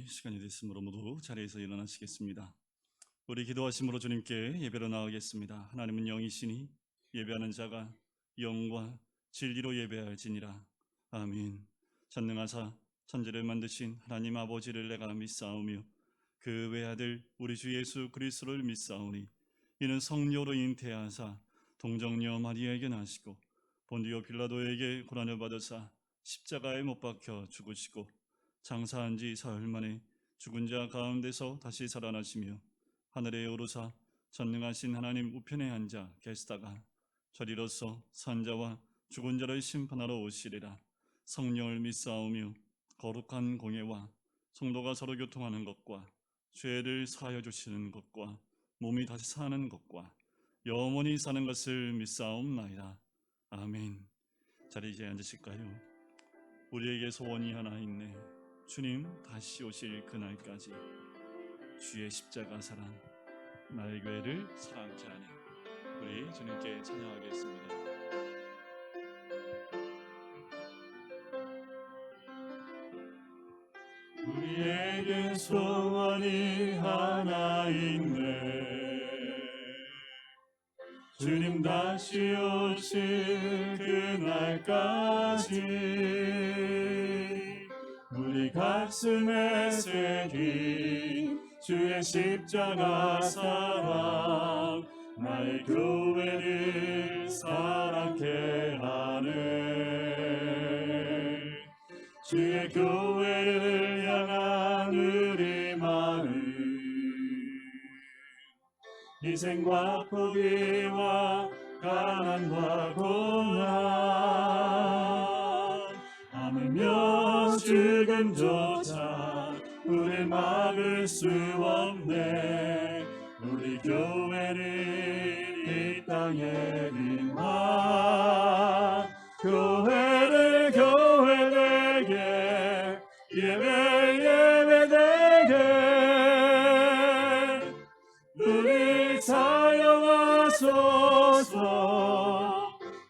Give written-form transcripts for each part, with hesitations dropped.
시간이 됐으므로 모두 자리에서 일어나시겠습니다. 우리 기도하심으로 주님께 예배로 나아가겠습니다. 하나님은 영이시니 예배하는 자가 영과 진리로 예배할지니라. 아멘. 전능하사 천지를 만드신 하나님 아버지를 내가 믿사오며 그 외아들 우리 주 예수 그리스도를 믿사오니 이는 성령으로 잉태하사 동정녀 마리아에게 나시고 본디오 빌라도에게 고난을 받으사 십자가에 못 박혀 죽으시고 장사한 지 사흘 만에 죽은 자 가운데서 다시 살아나시며 하늘에 오르사 전능하신 하나님 우편에 앉아 계시다가 저리로서 산자와 죽은 자를 심판하러 오시리라. 성령을 믿사오며 거룩한 공예와 성도가 서로 교통하는 것과 죄를 사하여 주시는 것과 몸이 다시 사는 것과 영원히 사는 것을 믿사옵나이다. 아멘. 자리에 앉으실까요? 우리에게 소원이 하나 있네. 주님 다시 오실 그날까지 주의 십자가 사랑 나의 교회를 사랑케 하는 우리 주님께 찬양하겠습니다. 우리에게 소원이 하나 있네. 주님 다시 오실 그날까지 우리 가슴에 새긴 주의 십자가 사랑 나의 교회를 사랑케 하네. 주의 교회를 향한 우리 마음 희생과 포기와 가난과 고난 하물며 죽음조차 우릴 막을 수 없네. 우리 교회를 이 땅에 임한 교회를 교회되게 예배되게 우리 사용하소서.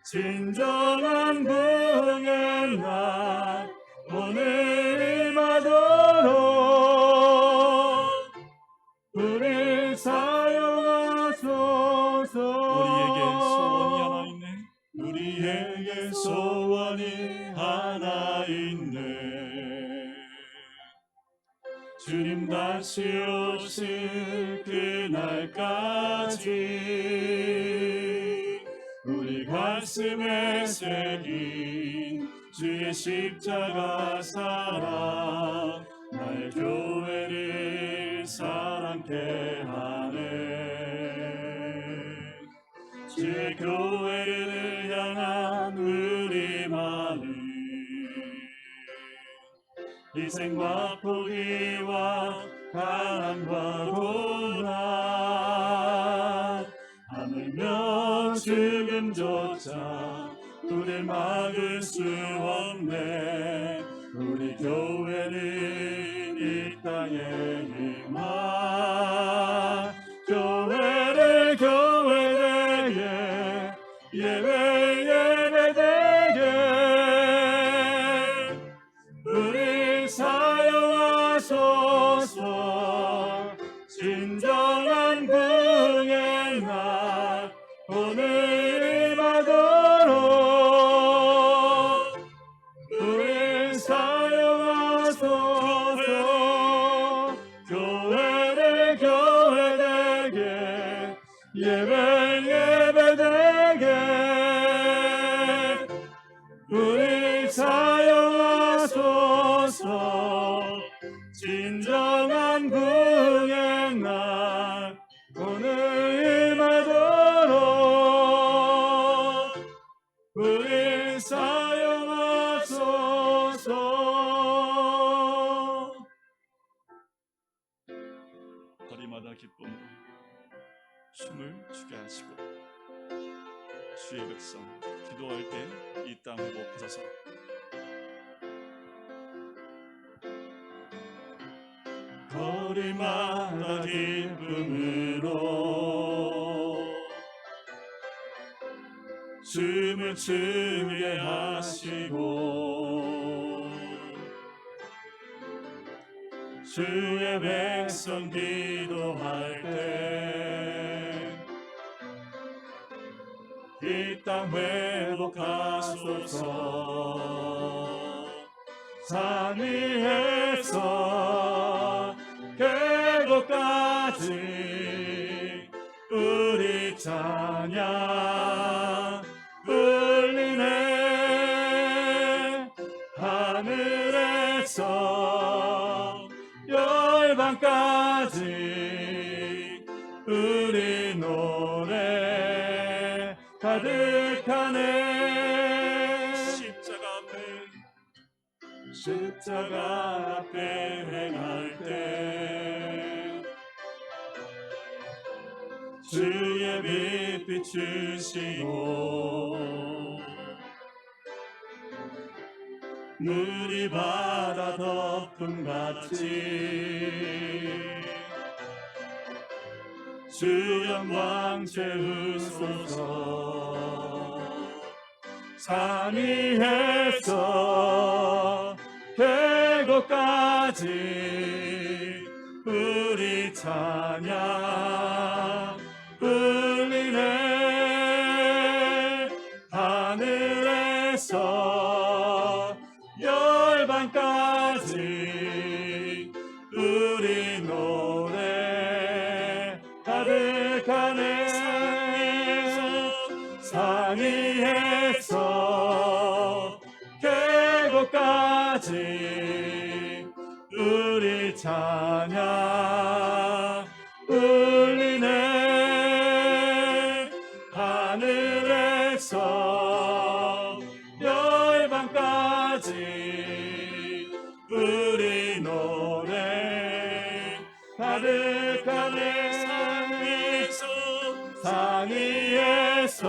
진정한 부흥의 날 오늘 임하도록 우리 사용하소서. 우리에게 소원이 하나 있네. 주님 다시 오실 그날까지 우리 가슴에 새긴 주의 십자가 사랑 나의 교회를 사랑케 하네. 주의 교회를 향한 우리 마음 희생과 포기와 가난과 고난 하물며 죽음조차 우릴 막을 수 없네. 우리 교회는 이 땅에 임한 교회를 교회되게 예배되게 우리 사용하소서. 진정한 부흥의 날 오늘 임하도록 우리 사용하소서. 교회를 교회되게 예배되게 우리 사용하소서. 진정한 부흥의 날 오늘 임하도록 우리 사용하소서. 거리마다 기쁨으로 춤을 추게 하시고 주의 백성 기도할 때 이 땅을 높여서 거리마다 기쁨으로 춤을 추게 하시고 주의 백성 기도할 때 이 땅 회복하소서. 산 위에서 계곡까지 우리 찬양 울리네. 하늘에서 열방까지 우리 노래 가득하네. 십자가 앞에 행할 때 주의 빛 비추시고 물이 바다 덮음같이 주 영광 채우소서. 산 위에서 계곡까지 우리 찬양 울리네. 하늘에서 열방까지 우리 노래 가득하네. 산 위에서 계곡까지 우리 찬양 울리네. 하늘에서 열방까지 우리 노래 가득하네. 산 위에서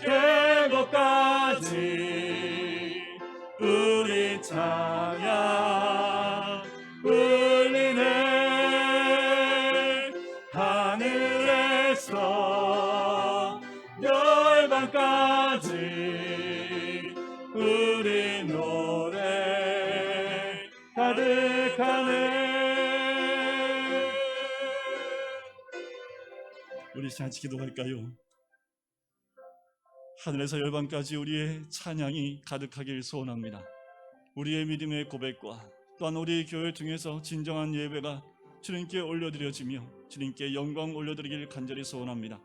계곡까지 우리 찬양 울리네. 하늘에서 열방까지 우리 노래 가득하네. 우리 같이 기도할까요? 하늘에서 열방까지 우리의 찬양이 가득하길 소원합니다. 우리의 믿음의 고백과 또한 우리 교회 통해서 진정한 예배가 주님께 올려드려지며 주님께 영광 올려드리길 간절히 소원합니다.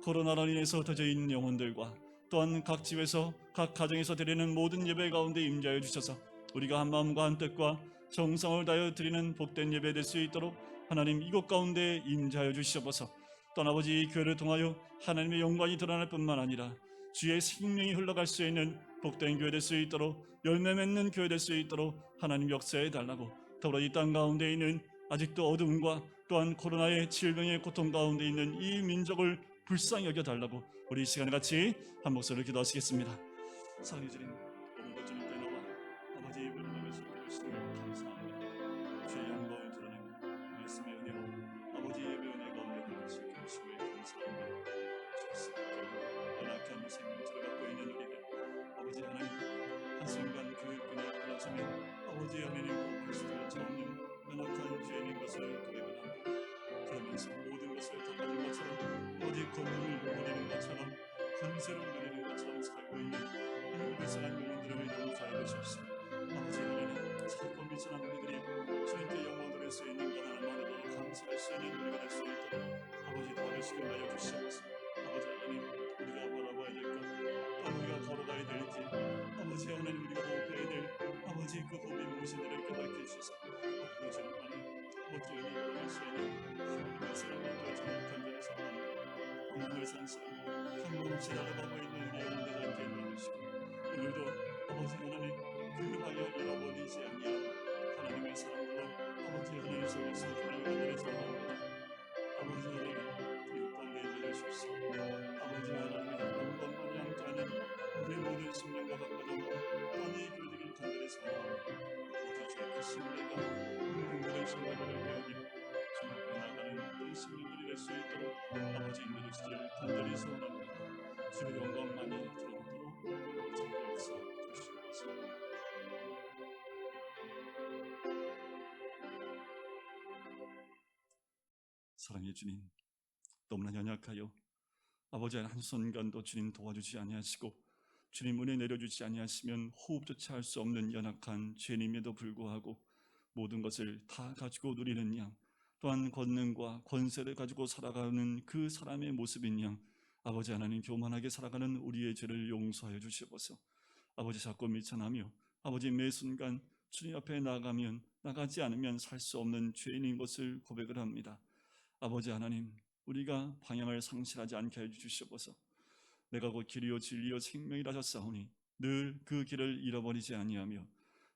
코로나로 인해서 흩어져 있는 영혼들과 또한 각 집에서 각 가정에서 드리는 모든 예배 가운데 임재하여 주셔서 우리가 한 마음과 한 뜻과 정성을 다하여 드리는 복된 예배 될 수 있도록 하나님 이곳 가운데 임재하여 주시옵소서. 또한 아버지 이 교회를 통하여 하나님의 영광이 드러날 뿐만 아니라 주의 생명이 흘러갈 수 있는 복된 교회 될 수 있도록 열매 맺는 교회 될 수 있도록 하나님 역사해 달라고, 더불어 이 땅 가운데 있는 아직도 어둠과 또한 코로나의 질병의 고통 가운데 있는 이 민족을 불쌍히 여겨 달라고 우리 이 시간에 같이 한 목소리를 기도하시겠습니다. 사랑해 주님, 오늘도 주님께 나와 아버지 입을 열어서 기도하시니 감사합니다. 주의 영광을 드러내고 말씀의 은혜로 아버지 예배 은혜 가운데 하나씩 주시기에 감사합니다. 연약한 생명체를 갖고 있는 우리들 아버지 하나님 한순간 교육군이 끊어지면 아버지 하나님 할 수도 없는 연약한 죄인인 것을 고백을 하고 그러면서 모든 것을 다 가진 것처럼 아버지 권능을 누리는 것처럼 권세를 누리는 것처럼 살고 있는 이 불쌍한 영혼들을 용서하여 주시옵소서. 아버지 하나님 작고 미천한 우리들이 주님께 영광 드릴 수 있는 것 하나만으로 감사할 수 있는 우리가 될 수 있도록 아버지 도와주시고 하여 주시옵소서. 아버지 하나님 우리가 바라봐야 될 것, 또 우리가 걸어가야 될 길, 아버지 하나님 우리가 호흡해야 될 아버지 그 호흡이 무엇인지를 깨닫게 해주셔서 아버지 하나님 멋지게 걸어갈 수 있는 하나님의 사랑을 도와주는 간절해서 오늘 산사 한몸없이 날아가고 있는 우리 영혼들 함께 도와주시고 오늘도 아버지 하나님 그하여 잃어버리지 아니하고 하나님의 사랑으로 아버지 하나님 속에서 하나님의 하늘에 살아갑니다. 아버지 하나님 이웃 가운데 인도하십시오. 아버지 하나님의 영광만이 함께하는 우리 모든 생명과 가까운 또한 이 교회들을 간절히 사랑합니다. 아버지 주의 크신 은혜가 우리 모든 생명들을 배우니 주님과 나가는 모든 생명들이 될 수 있도록 아버지 인도주시기를 간절히 소원합니다. 주의 영광만이 드러나도록 아버지 역사 주시옵소서. 사랑의 주님, 너무나 연약하여 아버지 한 순간도 주님 도와주지 아니하시고 주님 은혜 내려주지 아니하시면 호흡조차 할 수 없는 연약한 죄인임에도 불구하고 모든 것을 다 가지고 누리는 양, 또한 권능과 권세를 가지고 살아가는 그 사람의 모습인 양, 아버지 하나님 교만하게 살아가는 우리의 죄를 용서하여 주시옵소서. 아버지 자꾸 미천하며 아버지 매 순간 주님 앞에 나가지 않으면 살 수 없는 죄인인 것을 고백을 합니다. 아버지 하나님, 우리가 방향을 상실하지 않게 해 주시옵소서. 내가 곧 길이요 진리요 생명이라 하셨사오니 늘 그 길을 잃어버리지 아니하며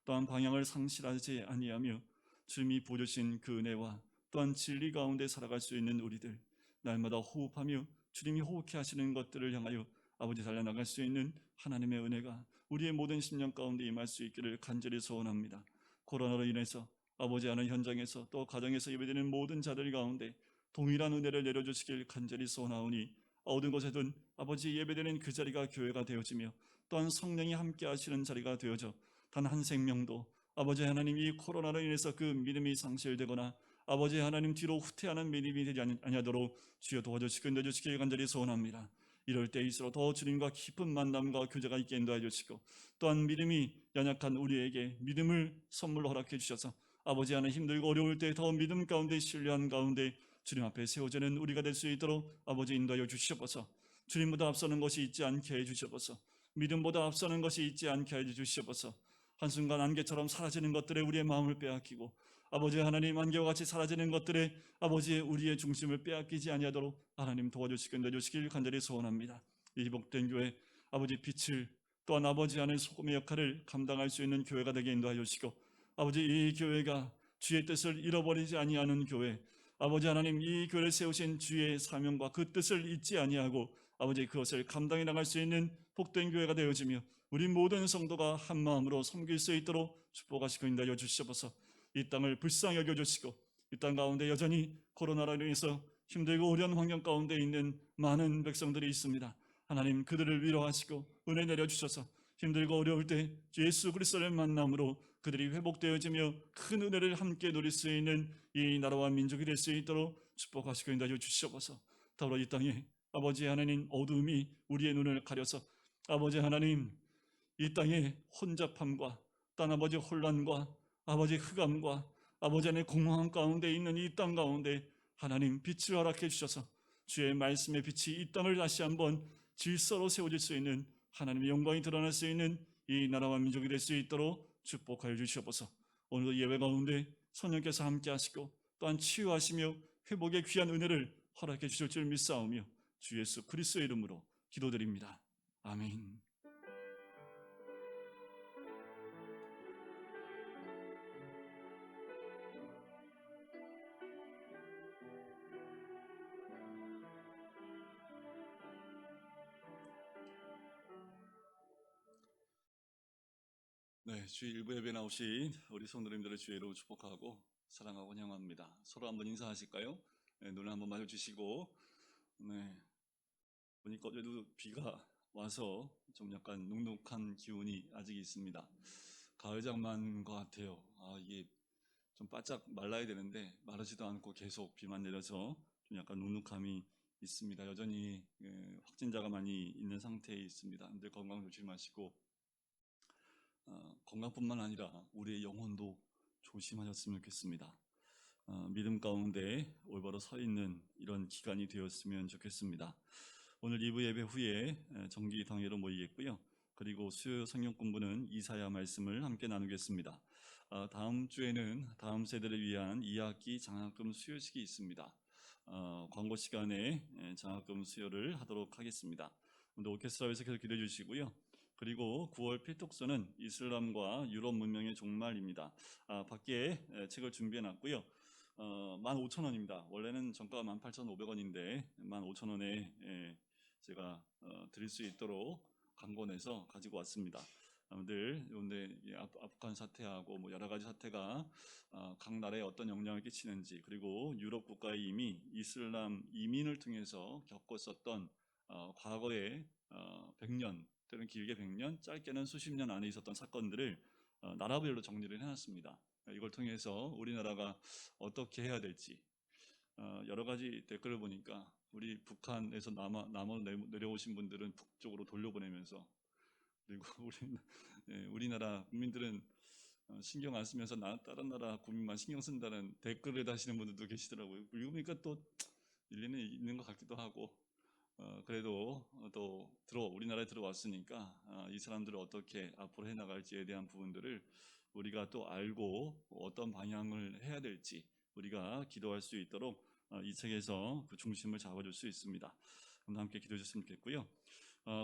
또한 방향을 상실하지 아니하며 주님이 보여주신 그 은혜와 또한 진리 가운데 살아갈 수 있는 우리들, 날마다 호흡하며 주님이 호흡케 하시는 것들을 향하여 아버지 달려나갈 수 있는 하나님의 은혜가 우리의 모든 심령 가운데 임할 수 있기를 간절히 소원합니다. 코로나로 인해서 아버지 하는 현장에서 또 가정에서 예배드리는 모든 자들 가운데 동일한 은혜를 내려주시길 간절히 소원하오니 어느 곳에든 아버지 예배드리는 그 자리가 교회가 되어지며 또한 성령이 함께 하시는 자리가 되어져 단 한 생명도 아버지 하나님 이 코로나로 인해서 그 믿음이 상실되거나 아버지 하나님 뒤로 후퇴하는 믿음이 되지 아니하도록 주여 도와주시고 인도해주시길 간절히 소원합니다. 이럴 때일수록 더 주님과 깊은 만남과 교제가 있게 인도해 주시고 또한 믿음이 연약한 우리에게 믿음을 선물로 허락해 주셔서 아버지 하나님 힘들고 어려울 때 더 믿음 가운데 신뢰한 가운데 주님 앞에 세워지는 우리가 될 수 있도록 아버지 인도하여 주시옵소서. 주님보다 앞서는 것이 있지 않게 해 주시옵소서. 믿음보다 앞서는 것이 있지 않게 해 주시옵소서. 한순간 안개처럼 사라지는 것들에 우리의 마음을 빼앗기고 아버지 하나님 안개와 같이 사라지는 것들에 아버지의 우리의 중심을 빼앗기지 아니하도록 하나님 도와주시고 인도해주시길 간절히 소원합니다. 이 복된 교회 아버지 빛을 또한 아버지 안에 소금의 역할을 감당할 수 있는 교회가 되게 인도하여 주시고 아버지 이 교회가 주의 뜻을 잃어버리지 아니하는 교회, 아버지 하나님 이 교회를 세우신 주의 사명과 그 뜻을 잊지 아니하고 아버지 그것을 감당해 나갈 수 있는 복된 교회가 되어지며 우리 모든 성도가 한 마음으로 섬길 수 있도록 축복하시고 인도하여 주시옵소서. 이 땅을 불쌍히 여겨주시고 이 땅 가운데 여전히 코로나로 인해서 힘들고 어려운 환경 가운데 있는 많은 백성들이 있습니다. 하나님 그들을 위로하시고 은혜 내려주셔서 힘들고 어려울 때 예수 그리스도를 만남으로 그들이 회복되어지며 큰 은혜를 함께 누릴 수 있는 이 나라와 민족이 될 수 있도록 축복하시고 인도하여 주시옵소서. 더불어 이 땅에 아버지 하나님 어두움이 우리의 눈을 가려서 아버지 하나님 이 땅의 혼잡함과 땅 아버지 혼란과 아버지 흑암과 아버지 안의 공허함 가운데 있는 이 땅 가운데 하나님 빛을 허락해 주셔서 주의 말씀의 빛이 이 땅을 다시 한번 질서로 세워질 수 있는 하나님의 영광이 드러날 수 있는 이 나라와 민족이 될 수 있도록 축복하여 주시옵소서. 오늘도 예배 가운데 성령께서 함께 하시고 또한 치유하시며 회복의 귀한 은혜를 허락해 주실 줄 믿사오며 주 예수 그리스도의 이름으로 기도드립니다. 아멘. 네, 주일 일부 예배 나오신 우리 성도님들을 주의로 축복하고 사랑하고 환영합니다. 서로 한번 인사하실까요? 네, 눈을 한번 마주치시고 네, 보니까 어제도 비가 와서 좀 약간 눅눅한 기운이 아직 있습니다. 가을 장마인 것 같아요. 이게 좀 바짝 말라야 되는데 마르지도 않고 계속 비만 내려서 좀 약간 눅눅함이 있습니다. 여전히 확진자가 많이 있는 상태에 있습니다. 늘 건강 조심하시고 건강뿐만 아니라 우리의 영혼도 조심하셨으면 좋겠습니다. 믿음 가운데 올바로 서 있는 이런 기간이 되었으면 좋겠습니다. 오늘 2부 예배 후에 정기 당회로 모이겠고요. 그리고 수요 성경 공부는 이사야 말씀을 함께 나누겠습니다. 다음 주에는 다음 세대를 위한 2학기 장학금 수요식이 있습니다. 광고 시간에 장학금 수요를 하도록 하겠습니다. 오늘 오케스트라에서 계속 기도해 주시고요. 그리고 9월 필독서는 이슬람과 유럽 문명의 종말입니다. 밖에 책을 준비해 놨고요. 15,000원입니다. 원래는 정가가 18,500원인데 15,000원에 제가 드릴 수 있도록 광고 내서 가지고 왔습니다. 늘 그런데 아프간 사태하고 뭐 여러 가지 사태가 각 나라에 어떤 영향을 끼치는지, 그리고 유럽 국가에 이미 이슬람 이민을 통해서 겪었었던 과거에 100년 또는 길게 100년, 짧게는 수십 년 안에 있었던 사건들을 나라별로 정리를 해놨습니다. 이걸 통해서 우리나라가 어떻게 해야 될지, 여러 가지 댓글을 보니까 우리 북한에서 남아 내려오신 분들은 북쪽으로 돌려보내면서, 그리고 우리나라 국민들은 신경 안 쓰면서 다른 나라 국민만 신경 쓴다는 댓글을 다시는 분들도 계시더라고요. 읽으니까 또 일리는 있는 것 같기도 하고, 그래도 또 우리나라에 들어왔으니까 이 사람들을 어떻게 앞으로 해나갈지에 대한 부분들을 우리가 또 알고 어떤 방향을 해야 될지 우리가 기도할 수 있도록 이 책에서 그 중심을 잡아줄 수 있습니다. 그럼 함께 기도해 주셨으면 좋겠고요.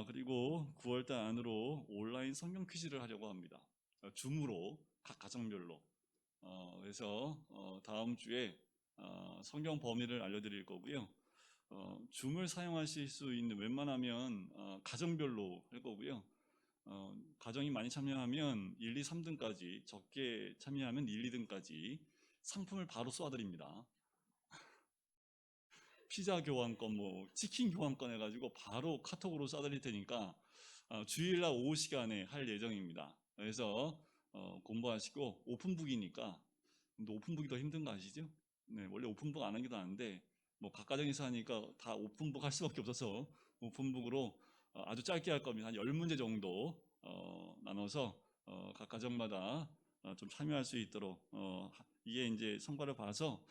그리고 9월달 안으로 온라인 성경 퀴즈를 하려고 합니다. 줌으로 각 가정별로. 그래서 다음 주에 성경 범위를 알려드릴 거고요. 줌을 사용하실 수 있는 웬만하면 가정별로 할 거고요. 가정이 많이 참여하면 1, 2, 3등까지, 적게 참여하면 1, 2등까지 상품을 바로 쏘아드립니다. 피자 교환권, 치킨 교환권 해가지고 바로 카톡으로 쏴드릴 테니까 주일날 오후 시간에 할 예정입니다. 그래서 공부하시고, 오픈북이니까, 근데 오픈북이 더 힘든 거 아시죠? 네, 원래 오픈북 안 하는 게 나은데 각가정에서 하니까 다 오픈북 할 수밖에 없어서 오픈북으로 아주 짧게 할 겁니다. 한 10문제 정도 나눠서 각 가정마다 좀 참여할 수 있도록, 이게 이제 성과를 봐서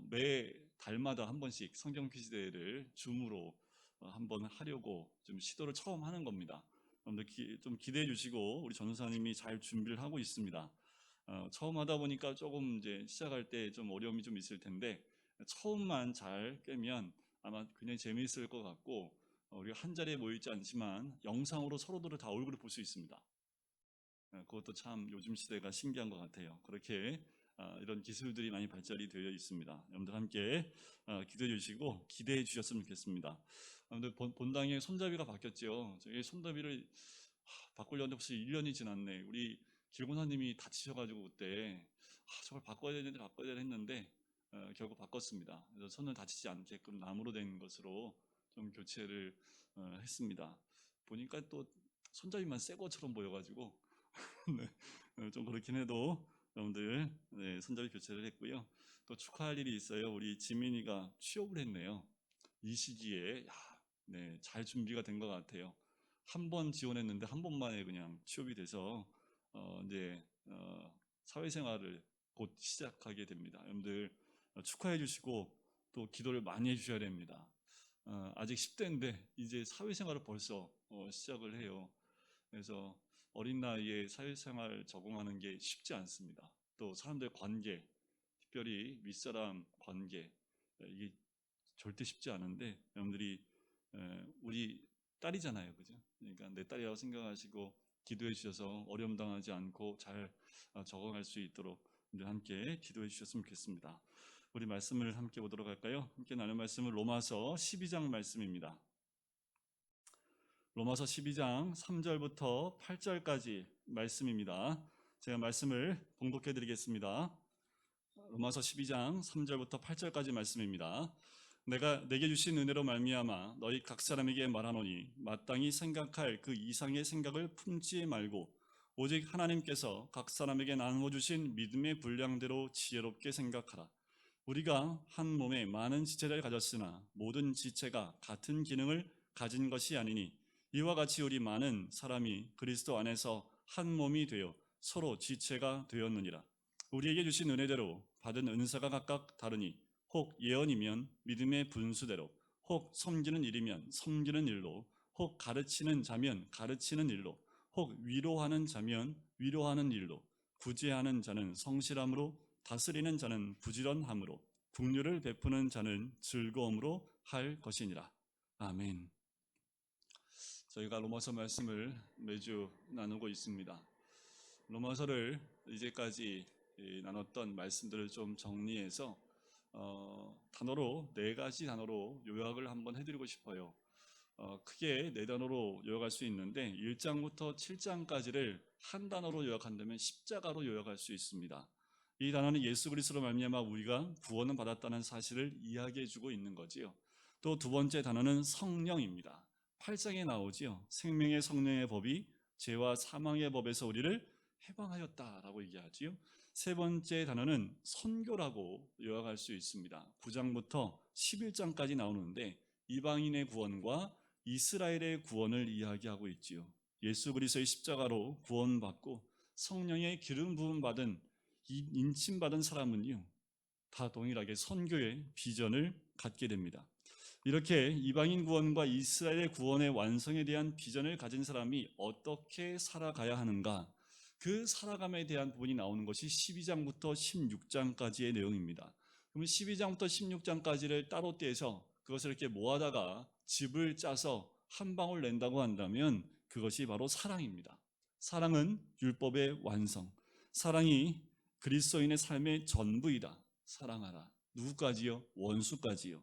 매 달마다 한 번씩 성경 퀴즈 대회를 줌으로 한번 하려고 좀 시도를 처음 하는 겁니다. 여러분들 좀 기대해 주시고, 우리 전도사님이 잘 준비를 하고 있습니다. 처음 하다 보니까 조금 이제 시작할 때 좀 어려움이 좀 있을 텐데, 처음만 잘 꿰면 아마 굉장히 재미있을 것 같고, 우리가 한 자리에 모여 있지 않지만 영상으로 서로들을 다 얼굴을 볼 수 있습니다. 그것도 참 요즘 시대가 신기한 것 같아요. 그렇게 이런 기술들이 많이 발달이 되어 있습니다. 여러분들 함께 기도해 주시고 기대해 주셨으면 좋겠습니다. 여러분들 본당에 손잡이가 바뀌었죠. 저희 손잡이를 바꾸려는데 벌써 1년이 지났네. 우리 길고사님이 다치셔가지고 그때 저걸 바꿔야 되는데 했는데 결국 바꿨습니다. 그래서 손을 다치지 않게끔 나무로 된 것으로 좀 교체를 했습니다. 보니까 또 손잡이만 새 것처럼 보여가지고 네, 좀 그렇긴 해도 여러분들, 네, 손잡이 교체를 했고요. 또 축하할 일이 있어요. 우리 지민이가 취업을 했네요. 이 시기에 네, 잘 준비가 된 것 같아요. 한 번 지원했는데 한 번만에 그냥 취업이 돼서 이제 사회생활을 곧 시작하게 됩니다. 여러분들 축하해 주시고 또 기도를 많이 해주셔야 됩니다. 아직 10대인데 이제 사회생활을 벌써 시작을 해요. 그래서 어린 나이에 사회생활 적응하는 게 쉽지 않습니다. 또 사람들의 관계, 특별히 윗사람 관계, 이게 절대 쉽지 않은데, 여러분들이 우리 딸이잖아요, 그죠? 그러니까 내 딸이라고 생각하시고 기도해 주셔서 어려움 당하지 않고 잘 적응할 수 있도록 함께 기도해 주셨으면 좋겠습니다. 우리 말씀을 함께 보도록 할까요? 함께 나눌 말씀은 로마서 12장 말씀입니다. 로마서 12장 3절부터 8절까지 말씀입니다. 제가 말씀을 봉독해 드리겠습니다. 로마서 12장 3절부터 8절까지 말씀입니다. 내게 주신 은혜로 말미암아 너희 각 사람에게 말하노니 마땅히 생각할 그 이상의 생각을 품지 말고 오직 하나님께서 각 사람에게 나누어 주신 믿음의 분량대로 지혜롭게 생각하라. 우리가 한 몸에 많은 지체를 가졌으나 모든 지체가 같은 기능을 가진 것이 아니니 이와 같이 우리 많은 사람이 그리스도 안에서 한 몸이 되어 서로 지체가 되었느니라. 우리에게 주신 은혜대로 받은 은사가 각각 다르니 혹 예언이면 믿음의 분수대로, 혹 섬기는 일이면 섬기는 일로, 혹 가르치는 자면 가르치는 일로, 혹 위로하는 자면 위로하는 일로, 구제하는 자는 성실함으로, 다스리는 자는 부지런함으로, 긍휼을 베푸는 자는 즐거움으로 할 것이니라. 아멘. 저희가 로마서 말씀을 매주 나누고 있습니다. 로마서를 이제까지 나눴던 말씀들을 좀 정리해서 단어로 4가지 단어로 요약을 한번 해드리고 싶어요. 크게 4단어로 요약할 수 있는데 1장부터 7장까지를 한 단어로 요약한다면 십자가로 요약할 수 있습니다. 이 단어는 예수 그리스도로 말미암아 우리가 구원을 받았다는 사실을 이야기해주고 있는 거지요. 또 두 번째 단어는 성령입니다. 8장에 나오지요. 생명의 성령의 법이 죄와 사망의 법에서 우리를 해방하였다라고 얘기하지요. 세 번째 단어는 선교라고 요약할 수 있습니다. 9장부터 11장까지 나오는데 이방인의 구원과 이스라엘의 구원을 이야기하고 있지요. 예수 그리스도의 십자가로 구원받고 성령의 기름 부음 받은 인침받은 사람은요, 다 동일하게 선교의 비전을 갖게 됩니다. 이렇게 이방인 구원과 이스라엘의 구원의 완성에 대한 비전을 가진 사람이 어떻게 살아가야 하는가, 그 살아감에 대한 부분이 나오는 것이 12장부터 16장까지의 내용입니다. 그러면 12장부터 16장까지를 따로 떼서 그것을 이렇게 모아다가 집을 짜서 한 방울 낸다고 한다면 그것이 바로 사랑입니다. 사랑은 율법의 완성, 사랑이 그리스도인의 삶의 전부이다. 사랑하라. 누구까지요? 원수까지요.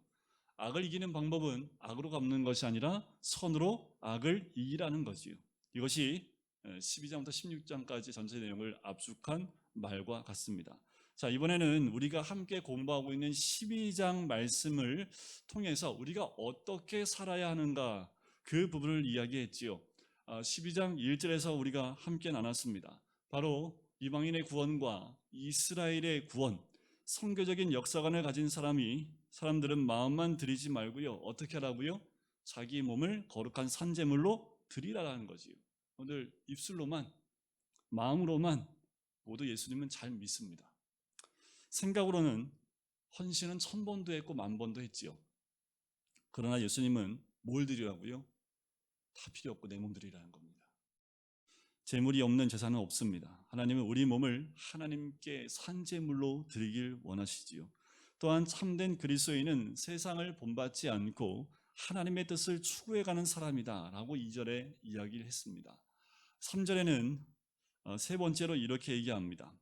악을 이기는 방법은 악으로 갚는 것이 아니라 선으로 악을 이기라는 거지요. 이것이 12장부터 16장까지 전체 내용을 압축한 말과 같습니다. 자, 이번에는 우리가 함께 공부하고 있는 12장 말씀을 통해서 우리가 어떻게 살아야 하는가, 그 부분을 이야기했지요. 12장 1절에서 우리가 함께 나눴습니다. 바로 이방인의 구원과 이스라엘의 구원, 선교적인 역사관을 가진 사람들은 마음만 드리지 말고요, 어떻게 하라고요? 자기 몸을 거룩한 산제물로 드리라는 거지요. 오늘 입술로만, 마음으로만 모두 예수님은 잘 믿습니다. 생각으로는 헌신은 1000번도 했고 10,000번도 했지요. 그러나 예수님은 뭘 드리라고요? 다 필요 없고 내 몸 드리라는 겁니다. 재물이 없는 제사는 없습니다. 하나님은 우리 몸을 하나님께 산제물로 드리길 원하시지요. 또한 참된 그리스도인은 세상을 본받지 않고 하나님의 뜻을 추구해가는 사람이다 라고 2절에 이야기를 했습니다. 3절에는 세 번째로 이렇게 얘기합니다.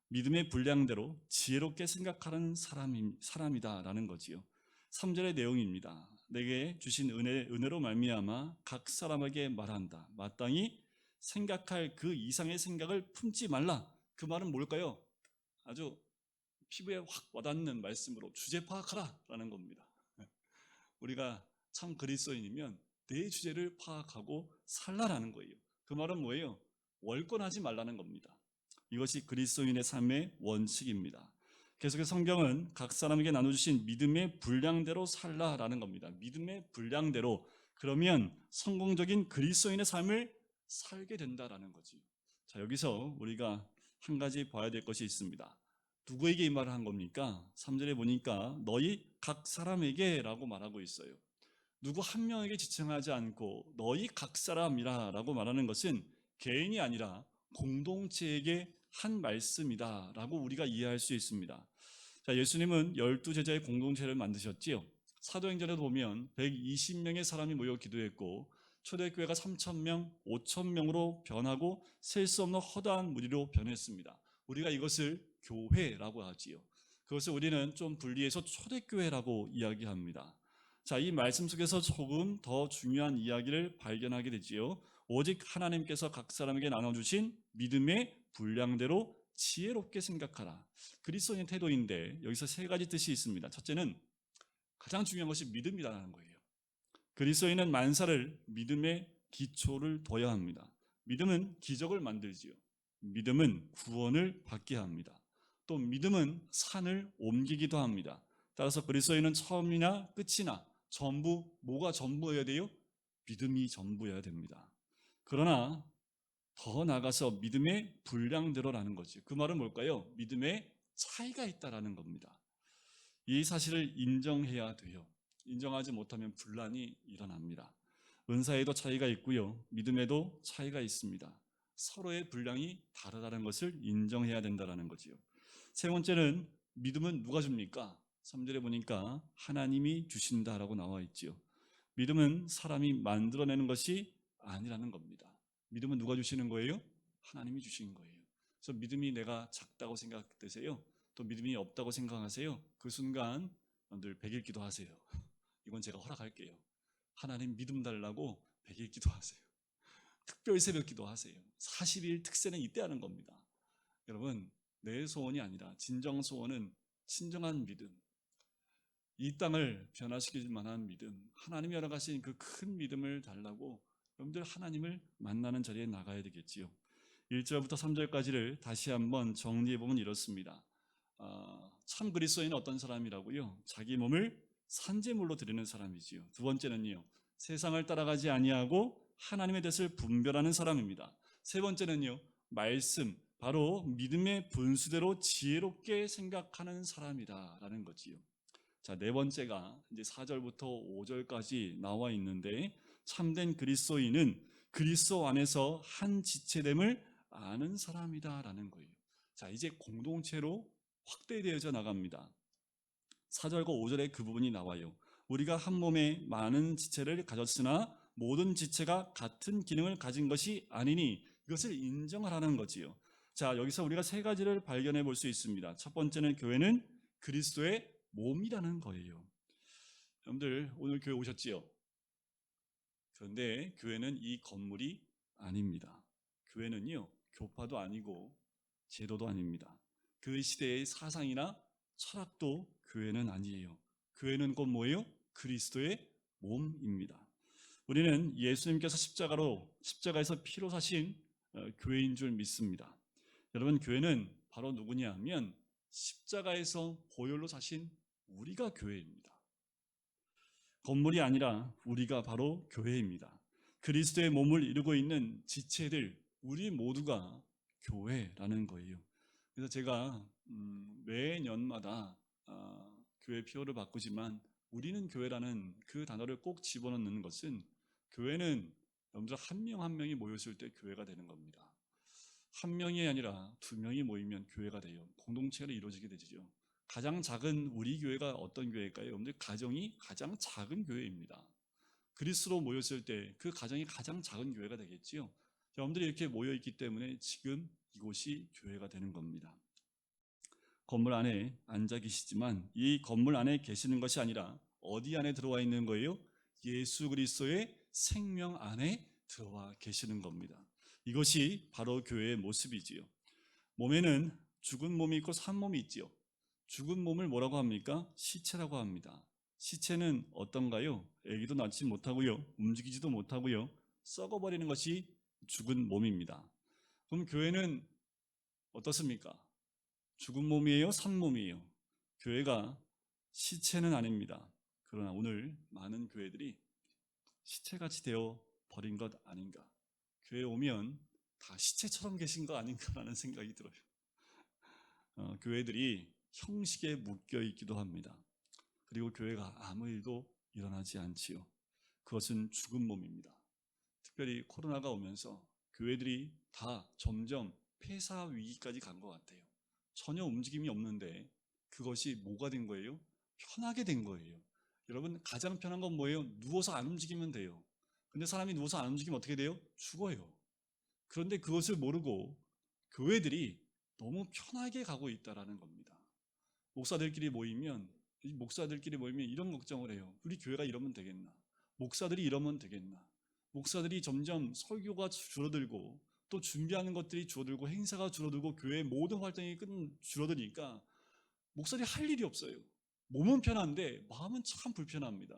믿음의 분량대로 지혜롭게 생각하는 사람이다 라는 거지요. 3절의 내용입니다. 내게 주신 은혜로 말미암아 각 사람에게 말한다. 마땅히 생각할 그 이상의 생각을 품지 말라. 그 말은 뭘까요? 아주 피부에 확 와닿는 말씀으로 주제 파악하라 라는 겁니다. 우리가 참 그리스도인이면 내 주제를 파악하고 살라라는 거예요. 그 말은 뭐예요? 월권하지 말라는 겁니다. 이것이 그리스도인의 삶의 원칙입니다. 계속해서 성경은 각 사람에게 나눠주신 믿음의 분량대로 살라라는 겁니다. 믿음의 분량대로, 그러면 성공적인 그리스도인의 삶을 살게 된다라는 거지. 자, 여기서 우리가 한 가지 봐야 될 것이 있습니다. 누구에게 이 말을 한 겁니까? 3절에 보니까 너희 각 사람에게 라고 말하고 있어요. 누구 한 명에게 지칭하지 않고 너희 각 사람이라 라고 말하는 것은 개인이 아니라 공동체에게 한 말씀이다 라고 우리가 이해할 수 있습니다. 자, 예수님은 12제자의 공동체를 만드셨지요. 사도행전에도 보면 120명의 사람이 모여 기도했고 초대교회가 3,000명, 5,000명으로 변하고 셀 수 없는 허다한 무리로 변했습니다. 우리가 이것을 교회라고 하지요. 그것을 우리는 좀 분리해서 초대교회라고 이야기합니다. 자, 이 말씀 속에서 조금 더 중요한 이야기를 발견하게 되지요. 오직 하나님께서 각 사람에게 나눠주신 믿음의 분량대로 지혜롭게 생각하라. 그리스도인의 태도인데 여기서 세 가지 뜻이 있습니다. 첫째는 가장 중요한 것이 믿음이라는 거예요. 그리스도인은 만사를 믿음의 기초를 둬야 합니다. 믿음은 기적을 만들지요. 믿음은 구원을 받게 합니다. 또 믿음은 산을 옮기기도 합니다. 따라서 그리스도인은 처음이나 끝이나 전부, 뭐가 전부여야 돼요? 믿음이 전부여야 됩니다. 그러나 더 나아가서 믿음의 분량대로라는 거죠. 그 말은 뭘까요? 믿음의 차이가 있다라는 겁니다. 이 사실을 인정해야 돼요. 인정하지 못하면 분란이 일어납니다. 은사에도 차이가 있고요. 믿음에도 차이가 있습니다. 서로의 분량이 다르다는 것을 인정해야 된다는 거지요. 세 번째는 믿음은 누가 줍니까? 3절에 보니까 하나님이 주신다라고 나와 있지요. 믿음은 사람이 만들어내는 것이 아니라는 겁니다. 믿음은 누가 주시는 거예요? 하나님이 주신 거예요. 그래서 믿음이 내가 작다고 생각되세요? 또 믿음이 없다고 생각하세요? 그 순간 늘 100일 기도하세요. 이건 제가 허락할게요. 하나님 믿음 달라고 100일 기도하세요. 특별 새벽 기도하세요. 40일 특세는 이때 하는 겁니다. 여러분, 내 소원이 아니라 진정 소원은 진정한 믿음, 이 땅을 변화시킬 만한 믿음, 하나님이 허락하신 그 큰 믿음을 달라고 여러분들 하나님을 만나는 자리에 나가야 되겠지요. 1절부터 3절까지를 다시 한번 정리해 보면 이렇습니다. 참 그리스도인은 어떤 사람이라고요? 자기 몸을 산제물로 드리는 사람이지요. 두 번째는요, 세상을 따라가지 아니하고 하나님의 뜻을 분별하는 사람입니다. 세 번째는요, 말씀, 바로 믿음의 분수대로 지혜롭게 생각하는 사람이다라는 거지요. 자, 네 번째가 이제 4절부터 5절까지 나와 있는데, 참된 그리스도인은 그리스도 안에서 한 지체됨을 아는 사람이다라는 거예요. 자, 이제 공동체로 확대되어져 나갑니다. 4절과 5절에 그 부분이 나와요. 우리가 한 몸에 많은 지체를 가졌으나 모든 지체가 같은 기능을 가진 것이 아니니 이것을 인정하라는 거지요. 자, 여기서 우리가 세 가지를 발견해 볼 수 있습니다. 첫 번째는 교회는 그리스도의 몸이라는 거예요. 여러분들 오늘 교회 오셨지요? 그런데 교회는 이 건물이 아닙니다. 교회는요, 교파도 아니고 제도도 아닙니다. 그 시대의 사상이나 철학도 교회는 아니에요. 교회는 곧 뭐예요? 그리스도의 몸입니다. 우리는 예수님께서 십자가에서 피로 사신 교회인 줄 믿습니다. 여러분, 교회는 바로 누구냐 하면 십자가에서 보혈로 사신 우리가 교회입니다. 건물이 아니라 우리가 바로 교회입니다. 그리스도의 몸을 이루고 있는 지체들, 우리 모두가 교회라는 거예요. 그래서 제가 매년마다 교회 표어를 바꾸지만 우리는 교회라는 그 단어를 꼭 집어넣는 것은, 교회는 여러분들 한 명 한 명이 모였을 때 교회가 되는 겁니다. 한 명이 아니라 두 명이 모이면 교회가 돼요. 공동체가 이루어지게 되죠. 가장 작은 우리 교회가 어떤 교회일까요? 여러분들, 가정이 가장 작은 교회입니다. 그리스도로 모였을 때 그 가정이 가장 작은 교회가 되겠지요. 여러분들이 이렇게 모여 있기 때문에 지금 이곳이 교회가 되는 겁니다. 건물 안에 앉아 계시지만 이 건물 안에 계시는 것이 아니라 어디 안에 들어와 있는 거예요? 예수 그리스도의 생명 안에 들어와 계시는 겁니다. 이것이 바로 교회의 모습이지요. 몸에는 죽은 몸이 있고 산 몸이 있지요. 죽은 몸을 뭐라고 합니까? 시체라고 합니다. 시체는 어떤가요? 애기도 낳지 못하고요, 움직이지도 못하고요, 썩어버리는 것이 죽은 몸입니다. 그럼 교회는 어떻습니까? 죽은 몸이에요? 산 몸이에요? 교회가 시체는 아닙니다. 그러나 오늘 많은 교회들이 시체같이 되어 버린 것 아닌가, 교회 오면 다 시체처럼 계신 거 아닌가라는 생각이 들어요. 교회들이 형식에 묶여 있기도 합니다. 그리고 교회가 아무 일도 일어나지 않지요. 그것은 죽은 몸입니다. 특별히 코로나가 오면서 교회들이 다 점점 폐사 위기까지 간 것 같아요. 전혀 움직임이 없는데 그것이 뭐가 된 거예요? 편하게 된 거예요. 여러분, 가장 편한 건 뭐예요? 누워서 안 움직이면 돼요. 근데 사람이 누워서 안 움직이면 어떻게 돼요? 죽어요. 그런데 그것을 모르고 교회들이 너무 편하게 가고 있다는 겁니다. 목사들끼리 모이면 이런 걱정을 해요. 우리 교회가 이러면 되겠나? 목사들이 이러면 되겠나? 목사들이 점점 설교가 줄어들고 또 준비하는 것들이 줄어들고 행사가 줄어들고 교회의 모든 활동이 줄어드니까 목사들이 할 일이 없어요. 몸은 편한데 마음은 참 불편합니다.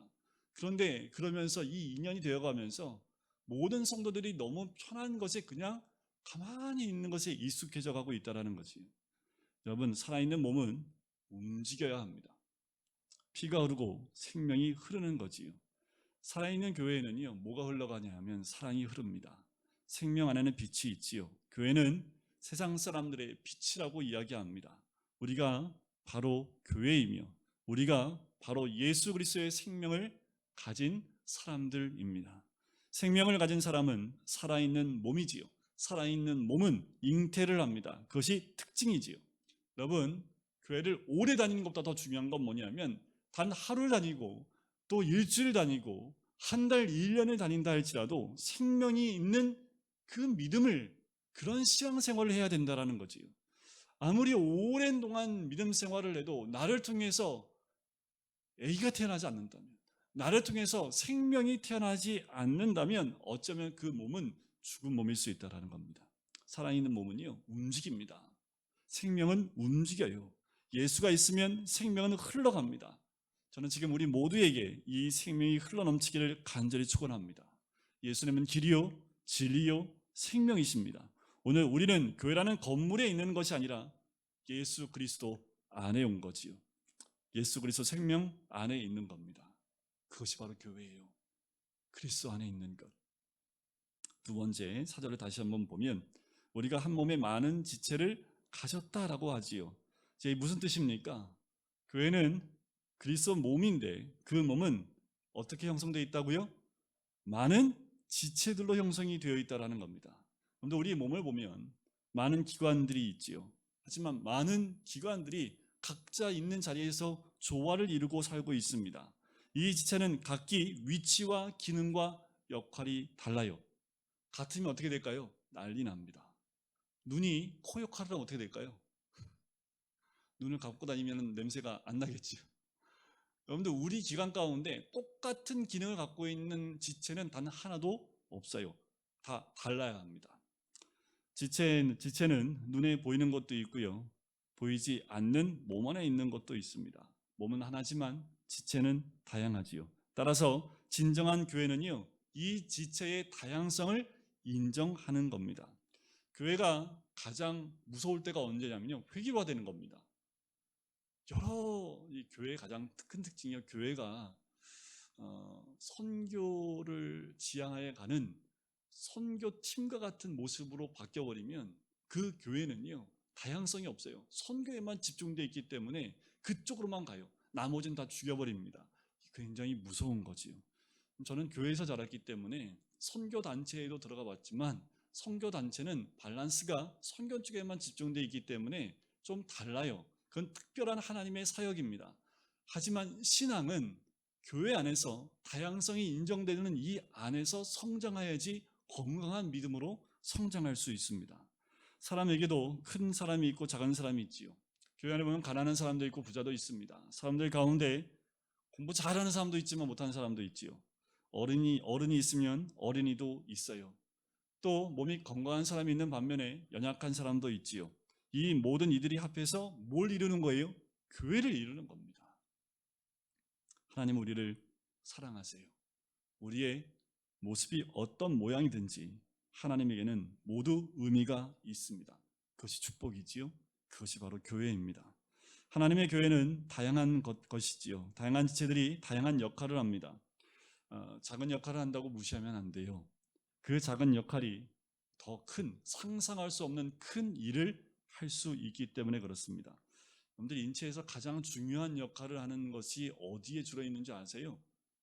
그런데 그러면서 이 2년이 되어가면서 모든 성도들이 너무 편한 것에 그냥 가만히 있는 것에 익숙해져 가고 있다는 거지. 여러분, 살아있는 몸은 움직여야 합니다. 피가 흐르고 생명이 흐르는 거지요. 살아있는 교회에는요, 뭐가 흘러가냐 하면 사랑이 흐릅니다. 생명 안에는 빛이 있지요. 교회는 세상 사람들의 빛이라고 이야기합니다. 우리가 바로 교회이며 우리가 바로 예수 그리스도의 생명을 가진 사람들입니다. 생명을 가진 사람은 살아있는 몸이지요. 살아있는 몸은 잉태를 합니다. 그것이 특징이지요. 여러분, 교회를 오래 다니는 것보다 더 중요한 건 뭐냐면, 단 하루를 다니고 또 일주일 다니고 한 달, 1년을 다닌다 할지라도 생명이 있는 그 믿음을, 그런 신앙생활을 해야 된다는 거지요. 아무리 오랜 동안 믿음 생활을 해도 나를 통해서 아기가 태어나지 않는다면, 나를 통해서 생명이 태어나지 않는다면 어쩌면 그 몸은 죽은 몸일 수 있다는 겁니다. 살아있는 몸은요, 움직입니다. 생명은 움직여요. 예수가 있으면 생명은 흘러갑니다. 저는 지금 우리 모두에게 이 생명이 흘러넘치기를 간절히 축원합니다. 예수님은 길이요 진리요 생명이십니다. 오늘 우리는 교회라는 건물에 있는 것이 아니라 예수 그리스도 안에 온 거지요. 예수 그리스도 생명 안에 있는 겁니다. 그것이 바로 교회예요. 그리스도 안에 있는 것. 두 번째, 4절을 다시 한번 보면 우리가 한 몸에 많은 지체를 가졌다라고 하지요. 이제 무슨 뜻입니까? 교회는 그리스도 몸인데 그 몸은 어떻게 형성되어 있다고요? 많은 지체들로 형성이 되어 있다라는 겁니다. 그런데 우리 몸을 보면 많은 기관들이 있지요. 하지만 많은 기관들이 각자 있는 자리에서 조화를 이루고 살고 있습니다. 이 지체는 각기 위치와 기능과 역할이 달라요. 같으면 어떻게 될까요? 난리 납니다. 눈이 코 역할을 하면 어떻게 될까요? 눈을 감고 다니면 냄새가 안 나겠지요. 여러분들 우리 기관 가운데 똑같은 기능을 갖고 있는 지체는 단 하나도 없어요. 다 달라야 합니다. 지체는 눈에 보이는 것도 있고요. 보이지 않는 몸 안에 있는 것도 있습니다. 몸은 하나지만 지체는 다양하지요. 따라서 진정한 교회는요, 이 지체의 다양성을 인정하는 겁니다. 교회가 가장 무서울 때가 언제냐면요, 획일화되는 겁니다. 이 교회의 가장 큰 특징이요, 교회가 선교를 지향하여 가는 선교팀과 같은 모습으로 바뀌어버리면 그 교회는요, 다양성이 없어요. 선교에만 집중되어 있기 때문에 그쪽으로만 가요. 나머지는 다 죽여버립니다. 굉장히 무서운 거지요. 저는 교회에서 자랐기 때문에 선교단체에도 들어가 봤지만 선교단체는 밸런스가 선교 쪽에만 집중되어 있기 때문에 좀 달라요. 그건 특별한 하나님의 사역입니다. 하지만 신앙은 교회 안에서 다양성이 인정되는 이 안에서 성장해야지 건강한 믿음으로 성장할 수 있습니다. 사람에게도 큰 사람이 있고 작은 사람이 있지요. 교회 안에 보면 가난한 사람도 있고 부자도 있습니다. 사람들 가운데 공부 잘하는 사람도 있지만 못하는 사람도 있지요. 어른이 있으면 어린이도 있어요. 또 몸이 건강한 사람이 있는 반면에 연약한 사람도 있지요. 이 모든 이들이 합해서 뭘 이루는 거예요? 교회를 이루는 겁니다. 하나님은 우리를 사랑하세요. 우리의 모습이 어떤 모양이든지 하나님에게는 모두 의미가 있습니다. 그것이 축복이지요. 그것이 바로 교회입니다. 하나님의 교회는 다양한 것이지요. 다양한 지체들이 다양한 역할을 합니다. 작은 역할을 한다고 무시하면 안 돼요. 그 작은 역할이 더 큰, 상상할 수 없는 큰 일을 할 수 있기 때문에 그렇습니다. 여러분들 인체에서 가장 중요한 역할을 하는 것이 어디에 주로 있는지 아세요?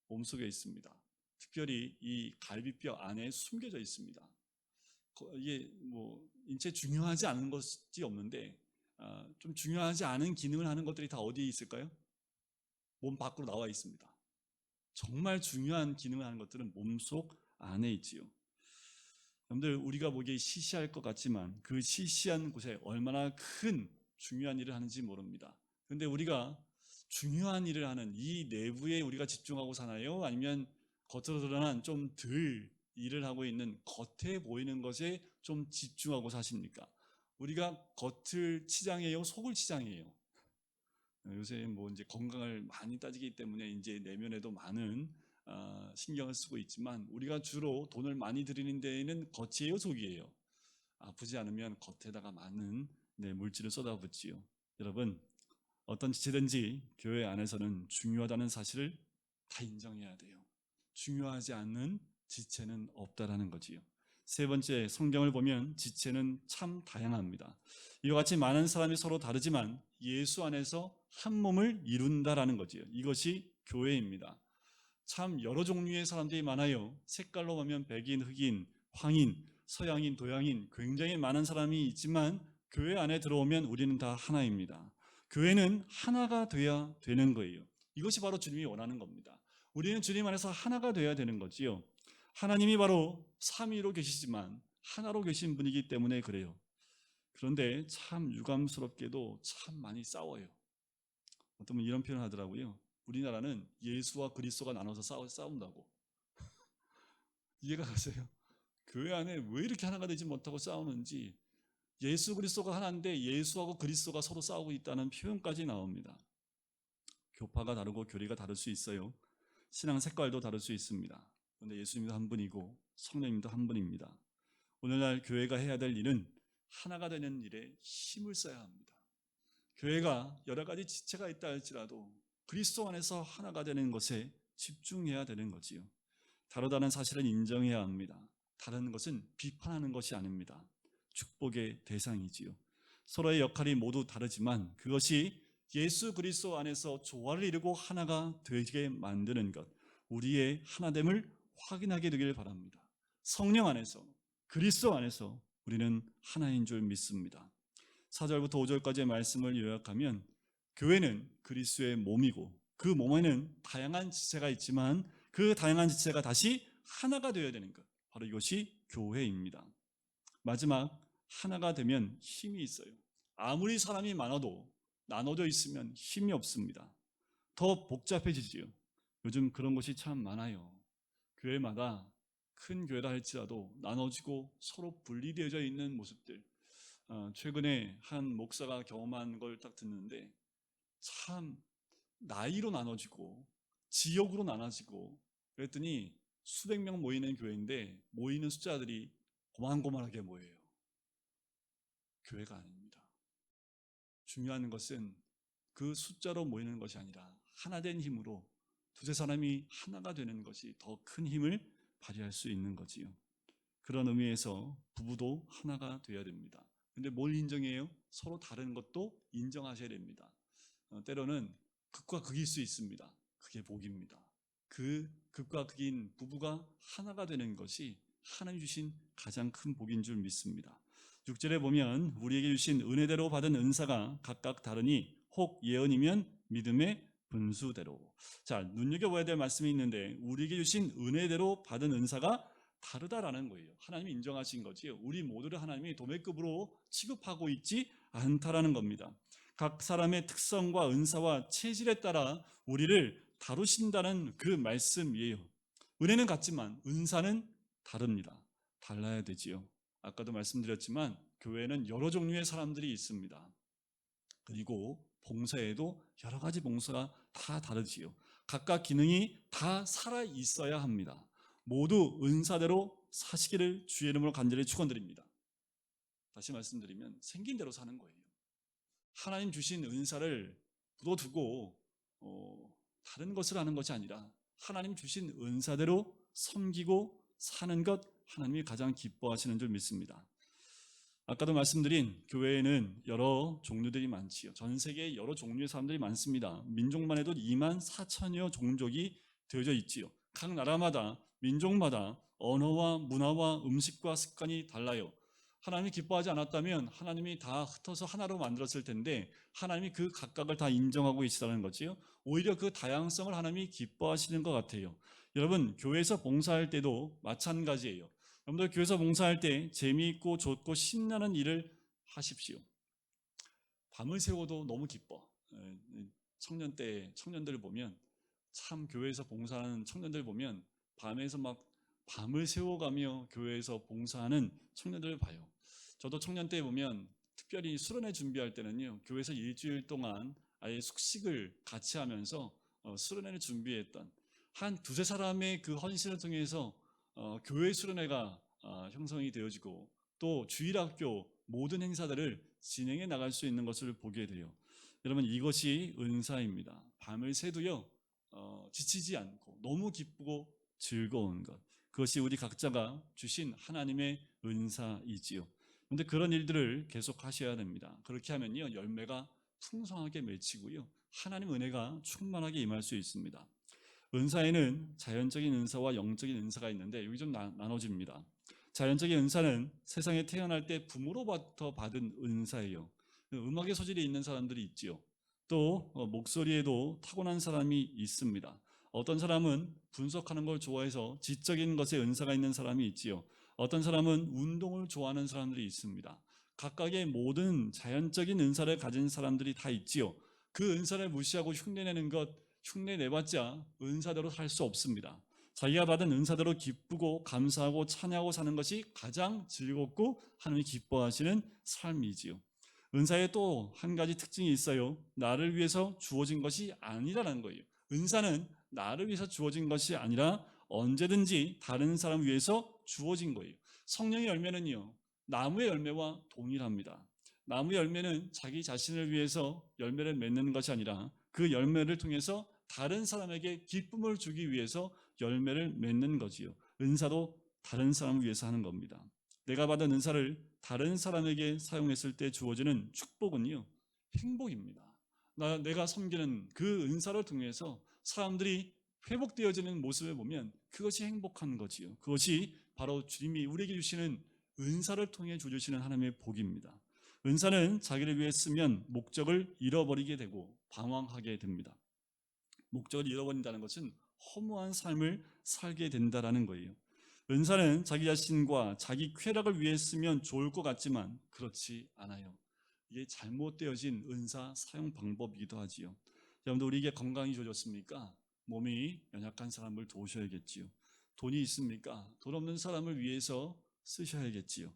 몸속에 있습니다. 특별히 이 갈비뼈 안에 숨겨져 있습니다. 이게 인체 중요하지 않은 것이 없는데 좀 중요하지 않은 기능을 하는 것들이 다 어디에 있을까요? 몸 밖으로 나와 있습니다. 정말 중요한 기능을 하는 것들은 몸속 안에 있지요. 여러분들 우리가 보기에 시시할 것 같지만 그 시시한 곳에 얼마나 큰 중요한 일을 하는지 모릅니다. 그런데 우리가 중요한 일을 하는 이 내부에 우리가 집중하고 사나요? 아니면 겉으로 드러난 좀 덜 일을 하고 있는 겉에 보이는 것에 좀 집중하고 사십니까? 우리가 겉을 치장해요? 속을 치장해요? 요새 이제 건강을 많이 따지기 때문에 이제 내면에도 많은 신경을 쓰고 있지만 우리가 주로 돈을 많이 들이는 데에는 겉이에요, 속이에요? 아프지 않으면 겉에다가 많은 물질을 쏟아붓지요. 여러분, 어떤 지체든지 교회 안에서는 중요하다는 사실을 다 인정해야 돼요. 중요하지 않는 지체는 없다라는 거지요. 세 번째, 성경을 보면 지체는 참 다양합니다. 이와 같이 많은 사람이 서로 다르지만 예수 안에서 한 몸을 이룬다라는 거지요. 이것이 교회입니다. 참 여러 종류의 사람들이 많아요. 색깔로 보면 백인, 흑인, 황인, 서양인, 도양인 굉장히 많은 사람이 있지만 교회 안에 들어오면 우리는 다 하나입니다. 교회는 하나가 돼야 되는 거예요. 이것이 바로 주님이 원하는 겁니다. 우리는 주님 안에서 하나가 돼야 되는 거지요. 하나님이 바로 삼위로 계시지만 하나로 계신 분이기 때문에 그래요. 그런데 참 유감스럽게도 참 많이 싸워요. 어떤 분 이런 표현을 하더라고요. 우리나라는 예수와 그리스도가 나눠서 싸운다고. 이해가 가세요? 교회 안에 왜 이렇게 하나가 되지 못하고 싸우는지. 예수 그리스도가 하나인데 예수하고 그리스도가 서로 싸우고 있다는 표현까지 나옵니다. 교파가 다르고 교리가 다를 수 있어요. 신앙 색깔도 다를 수 있습니다. 그런데 예수님도 한 분이고 성령님도 한 분입니다. 오늘날 교회가 해야 될 일은 하나가 되는 일에 힘을 써야 합니다. 교회가 여러 가지 지체가 있다 할지라도 그리스도 안에서 하나가 되는 것에 집중해야 되는 거지요. 다르다는 사실은 인정해야 합니다. 다른 것은 비판하는 것이 아닙니다. 축복의 대상이지요. 서로의 역할이 모두 다르지만 그것이 예수 그리스도 안에서 조화를 이루고 하나가 되게 만드는 것, 우리의 하나됨을 확인하게 되길 바랍니다. 성령 안에서, 그리스도 안에서 우리는 하나인 줄 믿습니다. 4절부터 5절까지의 말씀을 요약하면 교회는 그리스도의 몸이고 그 몸에는 다양한 지체가 있지만 그 다양한 지체가 다시 하나가 되어야 되는 것, 바로 이것이 교회입니다. 마지막, 하나가 되면 힘이 있어요. 아무리 사람이 많아도 나눠져 있으면 힘이 없습니다. 더 복잡해지지요. 요즘 그런 것이 참 많아요. 교회마다 큰 교회라 할지라도 나눠지고 서로 분리되어져 있는 모습들. 최근에 한 목사가 경험한 걸 딱 듣는데 참 나이로 나눠지고 지역으로 나눠지고 그랬더니 수백 명 모이는 교회인데 모이는 숫자들이 고만고만하게 모여요. 교회가 아닙니다. 중요한 것은 그 숫자로 모이는 것이 아니라 하나된 힘으로 두세 사람이 하나가 되는 것이 더 큰 힘을 발휘할 수 있는 거지요. 그런 의미에서 부부도 하나가 되어야 됩니다. 근데 뭘 인정해요? 서로 다른 것도 인정하셔야 됩니다. 때로는 극과 극일 수 있습니다. 그게 복입니다. 그 극과 극인 부부가 하나가 되는 것이 하나님 주신 가장 큰 복인 줄 믿습니다. 6절에 보면 우리에게 주신 은혜대로 받은 은사가 각각 다르니 혹 예언이면 믿음의 분수대로. 자, 눈여겨봐야 될 말씀이 있는데 우리에게 주신 은혜대로 받은 은사가 다르다라는 거예요. 하나님이 인정하신 거지요. 우리 모두를 하나님이 도매급으로 취급하고 있지 않다라는 겁니다. 각 사람의 특성과 은사와 체질에 따라 우리를 다루신다는 그 말씀이에요. 은혜는 같지만 은사는 다릅니다. 달라야 되지요. 아까도 말씀드렸지만 교회는 여러 종류의 사람들이 있습니다. 그리고 봉사에도 여러 가지 봉사가 다 다르지요. 각각 기능이 다 살아 있어야 합니다. 모두 은사대로 사시기를 주의 이름으로 간절히 축원드립니다. 다시 말씀드리면 생긴 대로 사는 거예요. 하나님 주신 은사를 묻어두고 다른 것을 하는 것이 아니라 하나님 주신 은사대로 섬기고 사는 것, 하나님이 가장 기뻐하시는 줄 믿습니다. 아까도 말씀드린 교회에는 여러 종류들이 많지요. 전 세계에 여러 종류의 사람들이 많습니다. 민족만 해도 2만 4천여 종족이 되어져 있지요. 각 나라마다 민족마다 언어와 문화와 음식과 습관이 달라요. 하나님이 기뻐하지 않았다면 하나님이 다 흩어서 하나로 만들었을 텐데 하나님이 그 각각을 다 인정하고 계시다는 거지요. 오히려 그 다양성을 하나님이 기뻐하시는 것 같아요. 여러분, 교회에서 봉사할 때도 마찬가지예요. 여러분들 교회에서 봉사할 때 재미있고 좋고 신나는 일을 하십시오. 밤을 새워도 너무 기뻐. 청년들을 보면 참 교회에서 봉사하는 청년들 보면 밤에서 막 밤을 새워가며 교회에서 봉사하는 청년들을 봐요. 저도 청년 때 보면 특별히 수련회 준비할 때는요, 교회에서 일주일 동안 아예 숙식을 같이 하면서 수련회를 준비했던 한 두세 사람의 그 헌신을 통해서 교회 수련회가 형성이 되어지고 또 주일학교 모든 행사들을 진행해 나갈 수 있는 것을 보게 돼요. 여러분, 이것이 은사입니다. 밤을 새도요 지치지 않고 너무 기쁘고 즐거운 것, 그것이 우리 각자가 주신 하나님의 은사이지요. 그런데 그런 일들을 계속 하셔야 됩니다. 그렇게 하면요 열매가 풍성하게 맺히고요 하나님 은혜가 충만하게 임할 수 있습니다. 은사에는 자연적인 은사와 영적인 은사가 있는데 여기 좀 나눠집니다. 자연적인 은사는 세상에 태어날 때 부모로부터 받은 은사예요. 음악의 소질이 있는 사람들이 있지요. 또 목소리에도 타고난 사람이 있습니다. 어떤 사람은 분석하는 걸 좋아해서 지적인 것에 은사가 있는 사람이 있지요. 어떤 사람은 운동을 좋아하는 사람들이 있습니다. 각각의 모든 자연적인 은사를 가진 사람들이 다 있지요. 그 은사를 무시하고 흉내내는 것, 흉내내봤자 은사대로 살 수 없습니다. 자기가 받은 은사대로 기쁘고 감사하고 찬양하고 사는 것이 가장 즐겁고 하나님이 기뻐하시는 삶이지요. 은사에 또 한 가지 특징이 있어요. 나를 위해서 주어진 것이 아니라는 거예요. 은사는 나를 위해서 주어진 것이 아니라 언제든지 다른 사람 위해서 주어진 거예요. 성령의 열매는요, 나무의 열매와 동일합니다. 나무의 열매는 자기 자신을 위해서 열매를 맺는 것이 아니라 그 열매를 통해서 다른 사람에게 기쁨을 주기 위해서 열매를 맺는 거지요. 은사도 다른 사람을 위해서 하는 겁니다. 내가 받은 은사를 다른 사람에게 사용했을 때 주어지는 축복은요, 행복입니다. 내가 섬기는 그 은사를 통해서 사람들이 회복되어지는 모습을 보면 그것이 행복한 거지요. 그것이 바로 주님이 우리에게 주시는 은사를 통해 주시는 하나님의 복입니다. 은사는 자기를 위해 쓰면 목적을 잃어버리게 되고 방황하게 됩니다. 목적을 잃어버린다는 것은 허무한 삶을 살게 된다는 거예요. 은사는 자기 자신과 자기 쾌락을 위해 쓰면 좋을 것 같지만 그렇지 않아요. 이게 잘못되어진 은사 사용 방법이기도 하지요. 여러분들, 우리에게 건강이 좋아졌습니까? 몸이 연약한 사람을 도우셔야겠지요. 돈이 있습니까? 돈 없는 사람을 위해서 쓰셔야겠지요.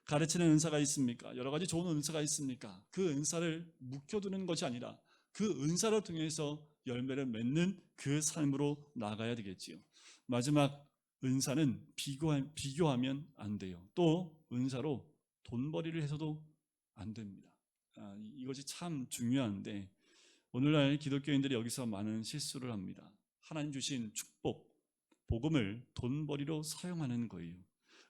가르치는 은사가 있습니까? 여러 가지 좋은 은사가 있습니까? 그 은사를 묵혀두는 것이 아니라 그 은사를 통해서 열매를 맺는 그 삶으로 나가야 되겠지요. 마지막, 은사는 비교하면 안 돼요. 또 은사로 돈벌이를 해서도 안 됩니다. 이것이 참 중요한데 오늘날 기독교인들이 여기서 많은 실수를 합니다. 하나님 주신 축복, 복음을 돈벌이로 사용하는 거예요.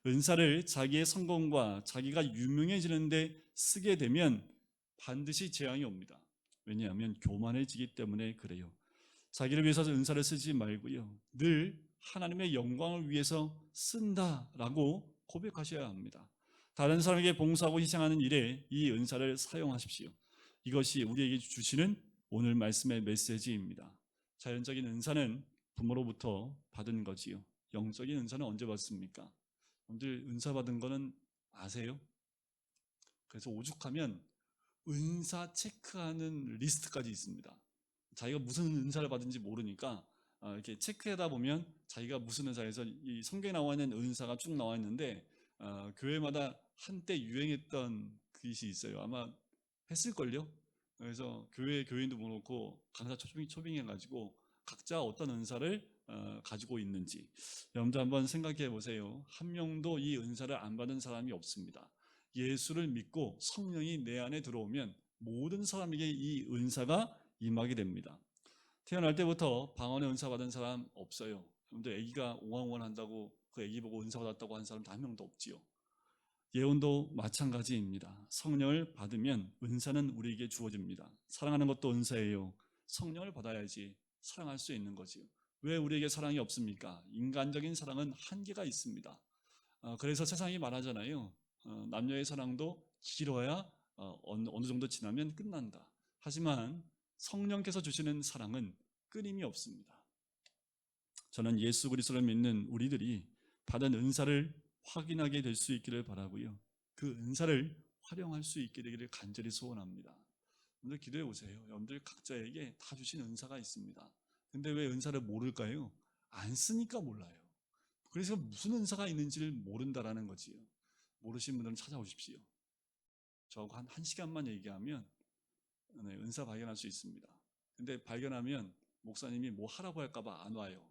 은사를 자기의 성공과 자기가 유명해지는데 쓰게 되면 반드시 재앙이 옵니다. 왜냐하면 교만해지기 때문에 그래요. 자기를 위해서 은사를 쓰지 말고요, 늘 하나님의 영광을 위해서 쓴다라고 고백하셔야 합니다. 다른 사람에게 봉사하고 희생하는 일에 이 은사를 사용하십시오. 이것이 우리에게 주시는 오늘 말씀의 메시지입니다. 자연적인 은사는 부모로부터 받은 거지요. 영적인 은사는 언제 받습니까? 여러분들, 은사 받은 거는 아세요? 그래서 오죽하면 은사 체크하는 리스트까지 있습니다. 자기가 무슨 은사를 받은지 모르니까 이렇게 체크하다 보면 자기가 무슨 은사에서 이 성경에 나와 있는 은사가 쭉 나와 있는데 교회마다 한때 유행했던 그것이 있어요. 아마 했을걸요. 그래서 교인도 모아놓고 강사 초빙해가지고 각자 어떤 은사를 가지고 있는지 여러분들 한번 생각해 보세요. 한 명도 이 은사를 안 받은 사람이 없습니다. 예수를 믿고 성령이 내 안에 들어오면 모든 사람에게 이 은사가 임하게 됩니다. 태어날 때부터 방언의 은사 받은 사람 없어요. 여러분들, 아기가 옹알옹알 한다고 그 아기 보고 은사 받았다고 한 사람 한 명도 없지요. 예언도 마찬가지입니다. 성령을 받으면 은사는 우리에게 주어집니다. 사랑하는 것도 은사예요. 성령을 받아야지 사랑할 수 있는 거지요. 왜 우리에게 사랑이 없습니까? 인간적인 사랑은 한계가 있습니다. 그래서 세상이 말하잖아요. 남녀의 사랑도 길어야 어느 정도 지나면 끝난다. 하지만 성령께서 주시는 사랑은 끊임이 없습니다. 저는 예수 그리스도를 믿는 우리들이 받은 은사를 확인하게 될 수 있기를 바라고요. 그 은사를 활용할 수 있게 되기를 간절히 소원합니다. 여러분들, 기도해 보세요. 여러분들 각자에게 다 주신 은사가 있습니다. 근데 왜 은사를 모를까요? 안 쓰니까 몰라요. 그래서 무슨 은사가 있는지를 모른다라는 거지요. 모르신 분들은 찾아오십시오. 저하고 한 시간만 얘기하면 은사 발견할 수 있습니다. 근데 발견하면 목사님이 뭐 하라고 할까봐 안 와요.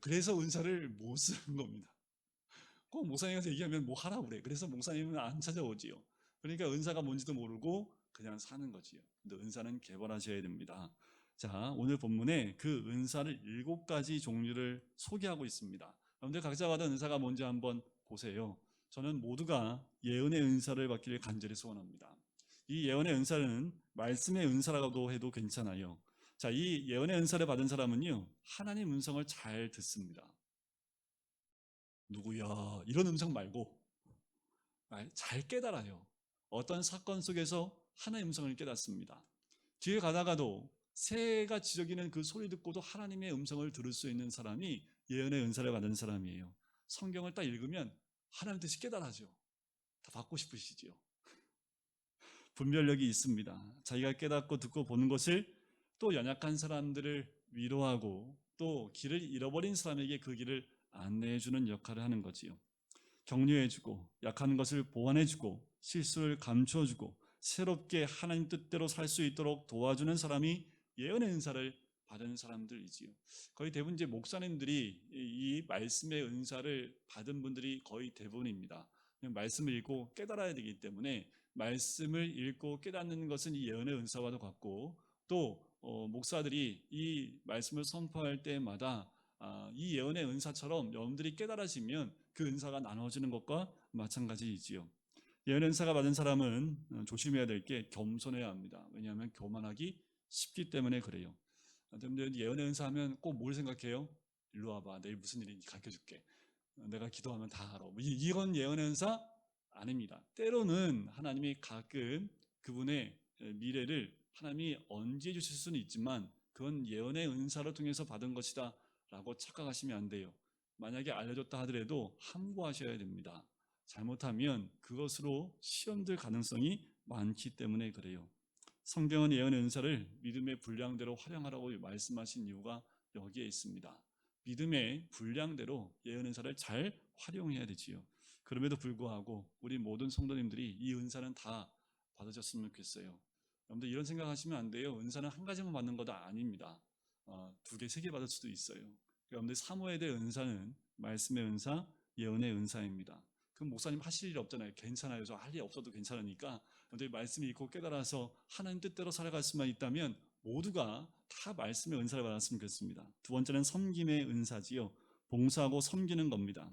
그래서 은사를 못 쓰는 겁니다. 꼭 목사님한테 얘기하면 뭐 하라고 그래. 그래서 목사님은 안 찾아오지요. 그러니까 은사가 뭔지도 모르고 그냥 사는 거지요. 근데 은사는 개발하셔야 됩니다. 자, 오늘 본문에 그 은사를 7가지 종류를 소개하고 있습니다. 여러분들 각자 받은 은사가 뭔지 한번 보세요. 저는 모두가 예언의 은사를 받기를 간절히 소원합니다. 이 예언의 은사는 말씀의 은사라고 해도 괜찮아요. 자, 이 예언의 은사를 받은 사람은요, 하나님 음성을 잘 듣습니다. 누구야? 이런 음성 말고 잘 깨달아요. 어떤 사건 속에서 하나님의 음성을 깨닫습니다. 뒤에 가다가도 새가 지저귀는 그 소리 듣고도 하나님의 음성을 들을 수 있는 사람이 예언의 은사를 받은 사람이에요. 성경을 딱 읽으면 하나님 뜻이 깨달아져. 다 받고 싶으시지요. 분별력이 있습니다. 자기가 깨닫고 듣고 보는 것을 또 연약한 사람들을 위로하고 또 길을 잃어버린 사람에게 그 길을 안내해주는 역할을 하는 거지요. 격려해주고 약한 것을 보완해주고 실수를 감춰주고 새롭게 하나님 뜻대로 살 수 있도록 도와주는 사람이 예언의 은사를 받은 사람들이지요. 거의 대부분 이제 목사님들이 이 말씀의 은사를 받은 분들이 거의 대부분입니다. 말씀을 읽고 깨달아야 되기 때문에 말씀을 읽고 깨닫는 것은 이 예언의 은사와도 같고 또 목사들이 이 말씀을 선포할 때마다 이 예언의 은사처럼 여러분들이 깨달아지면 그 은사가 나눠지는 것과 마찬가지이지요. 예언 은사가 받은 사람은 조심해야 될 게 겸손해야 합니다. 왜냐하면 교만하기 쉽기 때문에 그래요. 여러분들 예언의 은사 하면 꼭 뭘 생각해요? 일로 와봐, 내일 무슨 일인지 가르쳐줄게, 내가 기도하면 다 알아, 이런 예언의 은사 아닙니다. 때로는 하나님이 가끔 그분의 미래를 하나님이 언지해 주실 수는 있지만 그건 예언의 은사를 통해서 받은 것이다 라고 착각하시면 안 돼요. 만약에 알려줬다 하더라도 함구하셔야 됩니다. 잘못하면 그것으로 시험될 가능성이 많기 때문에 그래요. 성경은 예언의 은사를 믿음의 분량대로 활용하라고 말씀하신 이유가 여기에 있습니다. 믿음의 분량대로 예언 은사를 잘 활용해야 되지요. 그럼에도 불구하고 우리 모든 성도님들이 이 은사는 다 받으셨으면 좋겠어요. 여러분들 이런 생각하시면 안 돼요. 은사는 한 가지만 받는 것도 아닙니다. 두 개, 세 개 받을 수도 있어요. 여러분들 사모해야 될 은사는 말씀의 은사, 예언의 은사입니다. 그럼 목사님 하실 일 없잖아요. 괜찮아요. 저 할 일 없어도 괜찮으니까 여러분들 말씀을 읽고 깨달아서 하나님 뜻대로 살아갈 수만 있다면 모두가 다 말씀의 은사를 받았으면 좋겠습니다. 두 번째는 섬김의 은사지요. 봉사하고 섬기는 겁니다.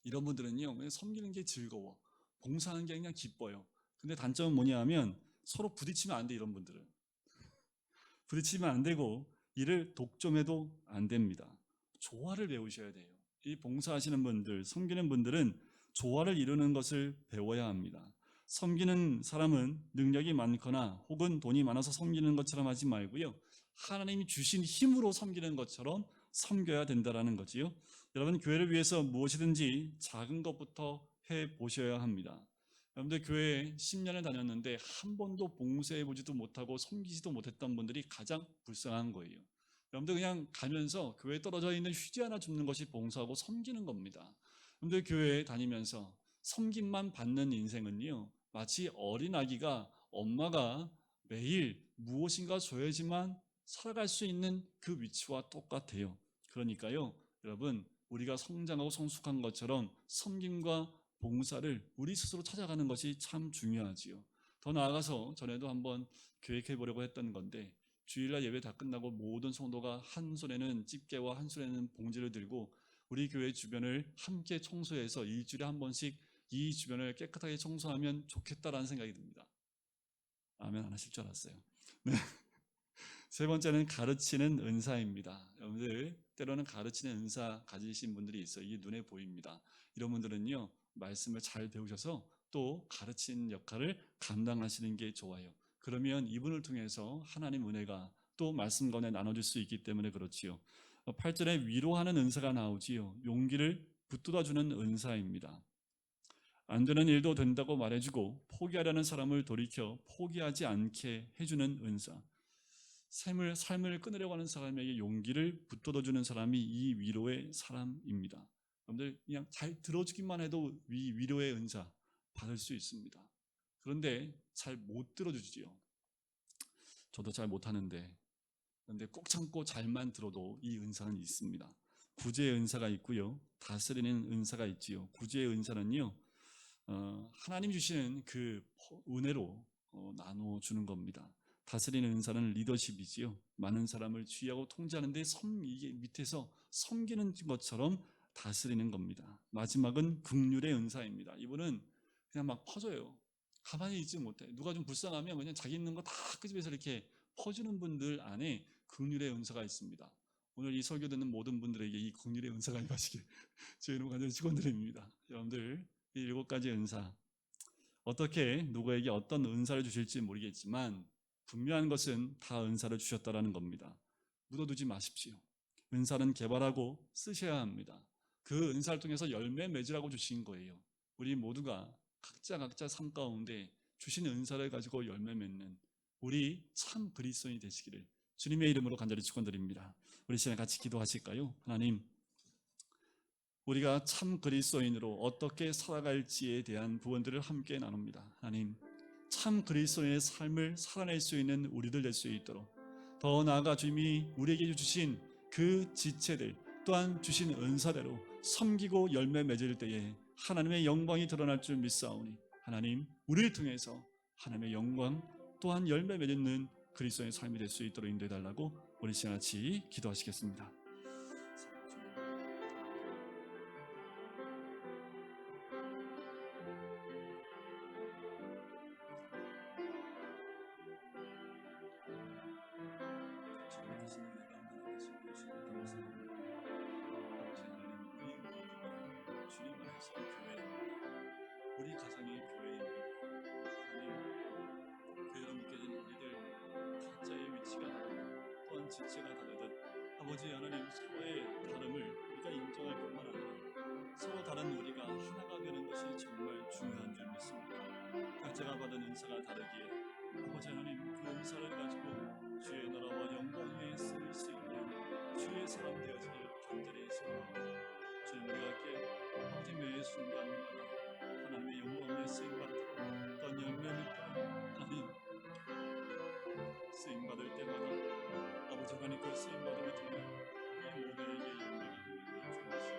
이런 분들은요, 그냥 섬기는 게 즐거워, 봉사하는 게 그냥 기뻐요. 근데 단점은 뭐냐 하면 서로 부딪히면 안 돼. 이런 분들은 부딪히면 안 되고 일을 독점해도 안 됩니다. 조화를 배우셔야 돼요. 이 봉사하시는 분들, 섬기는 분들은 조화를 이루는 것을 배워야 합니다. 섬기는 사람은 능력이 많거나 혹은 돈이 많아서 섬기는 것처럼 하지 말고요, 하나님이 주신 힘으로 섬기는 것처럼 섬겨야 된다는 거지요. 여러분, 교회를 위해서 무엇이든지 작은 것부터 해보셔야 합니다. 여러분들 교회에 10년을 다녔는데 한 번도 봉사해보지도 못하고 섬기지도 못했던 분들이 가장 불쌍한 거예요. 여러분들 그냥 가면서 교회에 떨어져 있는 휴지 하나 줍는 것이 봉사하고 섬기는 겁니다. 여러분들 교회에 다니면서 섬김만 받는 인생은요, 마치 어린아기가 엄마가 매일 무엇인가 줘야지만 살아갈 수 있는 그 위치와 똑같아요. 그러니까요, 여러분, 우리가 성장하고 성숙한 것처럼 섬김과 봉사를 우리 스스로 찾아가는 것이 참 중요하지요. 더 나아가서 전에도 한번 계획해 보려고 했던 건데, 주일날 예배 다 끝나고 모든 성도가 한 손에는 집게와 한 손에는 봉지를 들고 우리 교회 주변을 함께 청소해서 일주일에 한 번씩 이 주변을 깨끗하게 청소하면 좋겠다라는 생각이 듭니다. 아멘 안 하실 줄 알았어요. 네. 세 번째는 가르치는 은사입니다. 여러분들 때로는 가르치는 은사 가지신 분들이 있어요. 이게 눈에 보입니다. 이런 분들은요, 말씀을 잘 배우셔서 또 가르치는 역할을 감당하시는 게 좋아요. 그러면 이분을 통해서 하나님 은혜가 또 말씀 건에 나눠줄 수 있기 때문에 그렇지요. 8절에 위로하는 은사가 나오지요. 용기를 붙들어주는 은사입니다. 안 되는 일도 된다고 말해주고 포기하려는 사람을 돌이켜 포기하지 않게 해주는 은사. 삶을 끊으려고 하는 사람에게 용기를 붙들어주는 사람이 이 위로의 사람입니다. 여러분들 그냥 잘 들어주기만 해도 위로의 은사 받을 수 있습니다. 그런데 잘 못 들어주지요. 저도 잘 못하는데, 그런데 꼭 참고 잘만 들어도 이 은사는 있습니다. 구제의 은사가 있고요, 다스리는 은사가 있지요. 구제의 은사는요, 하나님 주시는 그 은혜로 나눠주는 겁니다. 다스리는 은사는 리더십이지요. 많은 사람을 지휘하고 통제하는데 이게 밑에서 섬기는 것처럼 다스리는 겁니다. 마지막은 긍휼의 은사입니다. 이분은 그냥 막 퍼져요. 가만히 있지 못해. 누가 좀 불쌍하면 그냥 자기 있는 거 다 끄집어서 이렇게 퍼주는 분들 안에 긍휼의 은사가 있습니다. 오늘 이 설교 듣는 모든 분들에게 이 긍휼의 은사가 임하시길 저희 이름 간절히 축원드립니다. 여러분들 이 7가지 은사, 어떻게 누구에게 어떤 은사를 주실지 모르겠지만 분명한 것은 다 은사를 주셨다라는 겁니다. 묻어두지 마십시오. 은사는 개발하고 쓰셔야 합니다. 그 은사를 통해서 열매 맺으라고 주신 거예요. 우리 모두가 각자 삶 가운데 주신 은사를 가지고 열매 맺는 우리 참 그리스도인이 되시기를 주님의 이름으로 간절히 축원드립니다. 우리 시간 같이 기도하실까요? 하나님, 우리가 참 그리스도인으로 어떻게 살아갈지에 대한 부분들을 함께 나눕니다. 하나님, 참 그리스도인의 삶을 살아낼 수 있는 우리들 될 수 있도록, 더 나아가 주님이 우리에게 주신 그 지체들 또한 주신 은사대로 섬기고 열매 맺을 때에 하나님의 영광이 드러날 줄 믿사오니 하나님 우리를 통해서 하나님의 영광 또한 열매 맺는 그리스도의 삶이 될 수 있도록 인도해 달라고 우리 시간 같이 기도하시겠습니다. 우리 가정의 교회입니다. 하나님, 교회로 묶여진 우리들 각자의 위치가 다르고 또한 지체가 다르듯 아버지 하나님 서로의 다름을 우리가 인정할 뿐만 아니라 서로 다른 우리가 하나가 되는 것이 정말 중요한 줄 믿습니다. 각자가 받은 은사가 다르기에 아버지 하나님 그 은사를 가지고 주의 나라와 영광 위에 쓰일 수 있는 주의 사람 되어지길 간절히 소원합니다. 주님 우리가 함께 아버지 매의 순간마다 하나님의 영광에 쓰임받도록 어떤 열매를 하나님 쓰임받을 때마다 아버지 하나님 그 쓰임받음을 통해 우리 모두에게 영광이 되기를 주옵시고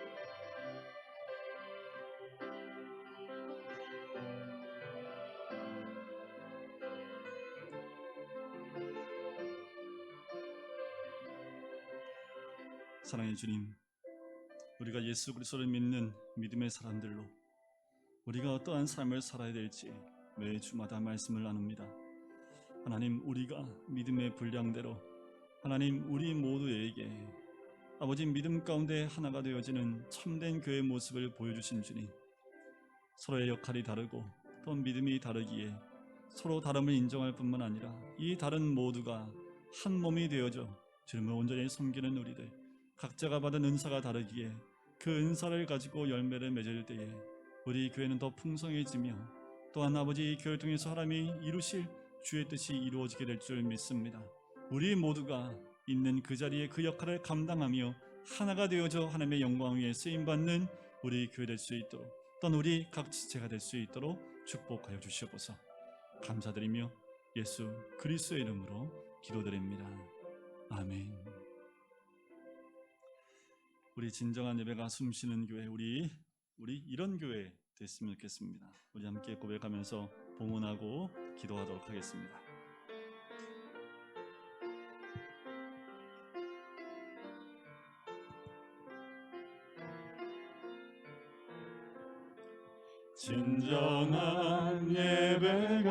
사랑의 주님, 우리가 예수 그리스도를 믿는 믿음의 사람들로 우리가 어떠한 삶을 살아야 될지 매주마다 말씀을 나눕니다. 하나님, 우리가 믿음의 분량대로 하나님 우리 모두에게 아버지 믿음 가운데 하나가 되어지는 참된 교회의 모습을 보여주신 주님, 서로의 역할이 다르고 또 믿음이 다르기에 서로 다름을 인정할 뿐만 아니라 이 다른 모두가 한 몸이 되어져 주님을 온전히 섬기는 우리들, 각자가 받은 은사가 다르기에 그 은사를 가지고 열매를 맺을 때에 우리 교회는 더 풍성해지며 또한 아버지 이 교회를 통해서 하나님이 이루실 주의 뜻이 이루어지게 될 줄 믿습니다. 우리 모두가 있는 그 자리에 그 역할을 감당하며 하나가 되어져 하나님의 영광 위에 쓰임받는 우리 교회 될 수 있도록 또한 우리 각 지체가 될 수 있도록 축복하여 주시옵소서. 감사드리며 예수 그리스도의 이름으로 기도드립니다. 아멘. 우리 진정한 예배가 숨쉬는 교회, 우리 이런 교회 됐으면 좋겠습니다. 우리 함께 고백하면서 봉헌하고 기도하도록 하겠습니다. 진정한 예배가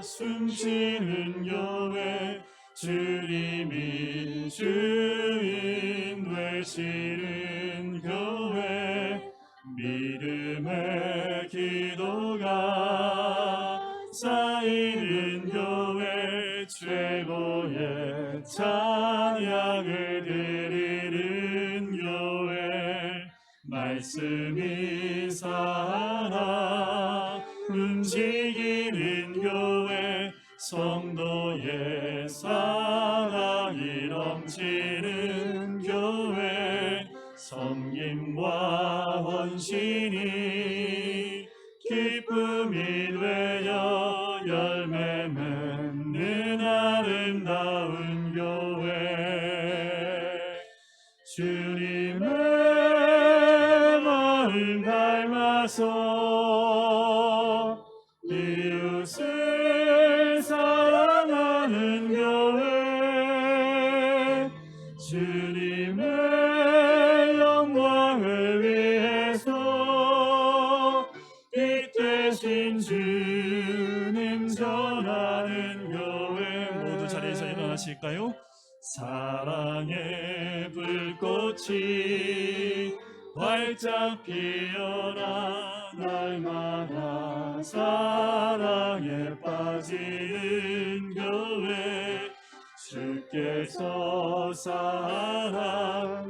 숨쉬는 교회, 주님이 주인 되시는 교회, 믿음의 기도가 쌓이는 교회, 최고의 찬양을 드리는 교회, 말씀이 살아 움직이는 교회, 성도의 사랑이 넘치는 교회, 섬김과 헌신이 기쁨이 되어 열매 맺는 아름다운 교회, 주님의 마음 닮아서 이웃을 사랑하는 교회, 주님의 영광을 위해서 빛 되신 주님 전하는 교회. 모두 자리에서 일어나실까요? 사랑의 불꽃이 활짝 피어나 날마다 사랑에 빠지는 교회, 주께서 사랑하는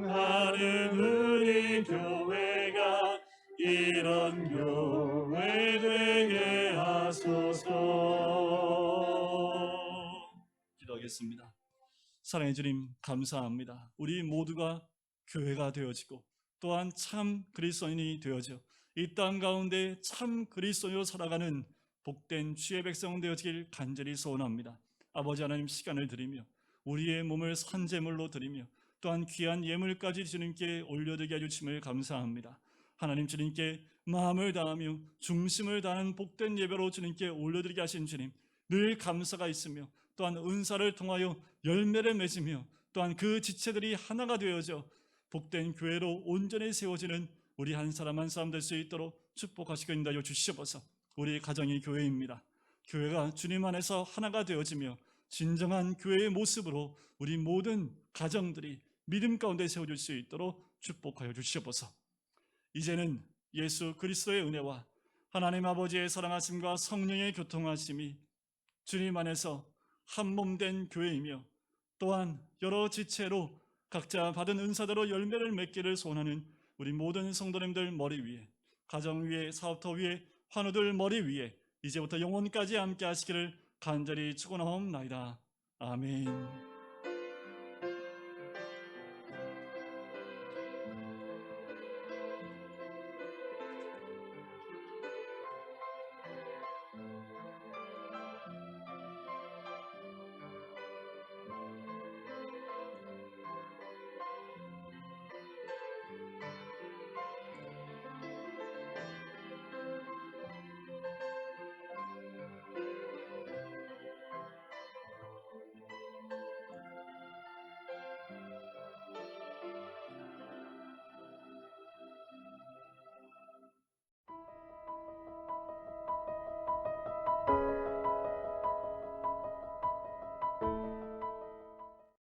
우리 교회가 이런 교회 되게 하소서. 기도하겠습니다. 사랑의 주님, 감사합니다. 우리 모두가 교회가 되어지고 또한 참 그리스도인이 되어져 이 땅 가운데 참 그리스도인으로 살아가는 복된 주의 백성 되어지길 간절히 소원합니다. 아버지 하나님, 시간을 드리며 우리의 몸을 산제물로 드리며 또한 귀한 예물까지 주님께 올려드리게 해주심을 감사합니다. 하나님 주님께 마음을 다하며 중심을 다하는 복된 예배로 주님께 올려드리게 하신 주님, 늘 감사가 있으며 또한 은사를 통하여 열매를 맺으며 또한 그 지체들이 하나가 되어져 복된 교회로 온전히 세워지는 우리 한 사람 한 사람 될 수 있도록 축복하시고 인도하여 주시옵소서. 우리 가정이 교회입니다. 교회가 주님 안에서 하나가 되어지며 진정한 교회의 모습으로 우리 모든 가정들이 믿음 가운데 세워질 수 있도록 축복하여 주시옵소서. 이제는 예수 그리스도의 은혜와 하나님 아버지의 사랑하심과 성령의 교통하심이 주님 안에서 한 몸 된 교회이며 또한 여러 지체로 각자 받은 은사대로 열매를 맺기를 소원하는 우리 모든 성도님들 머리 위에, 가정 위에, 사업터 위에, 환우들 머리 위에 이제부터 영원까지 함께 하시기를 간절히 축원하옵나이다. 아멘.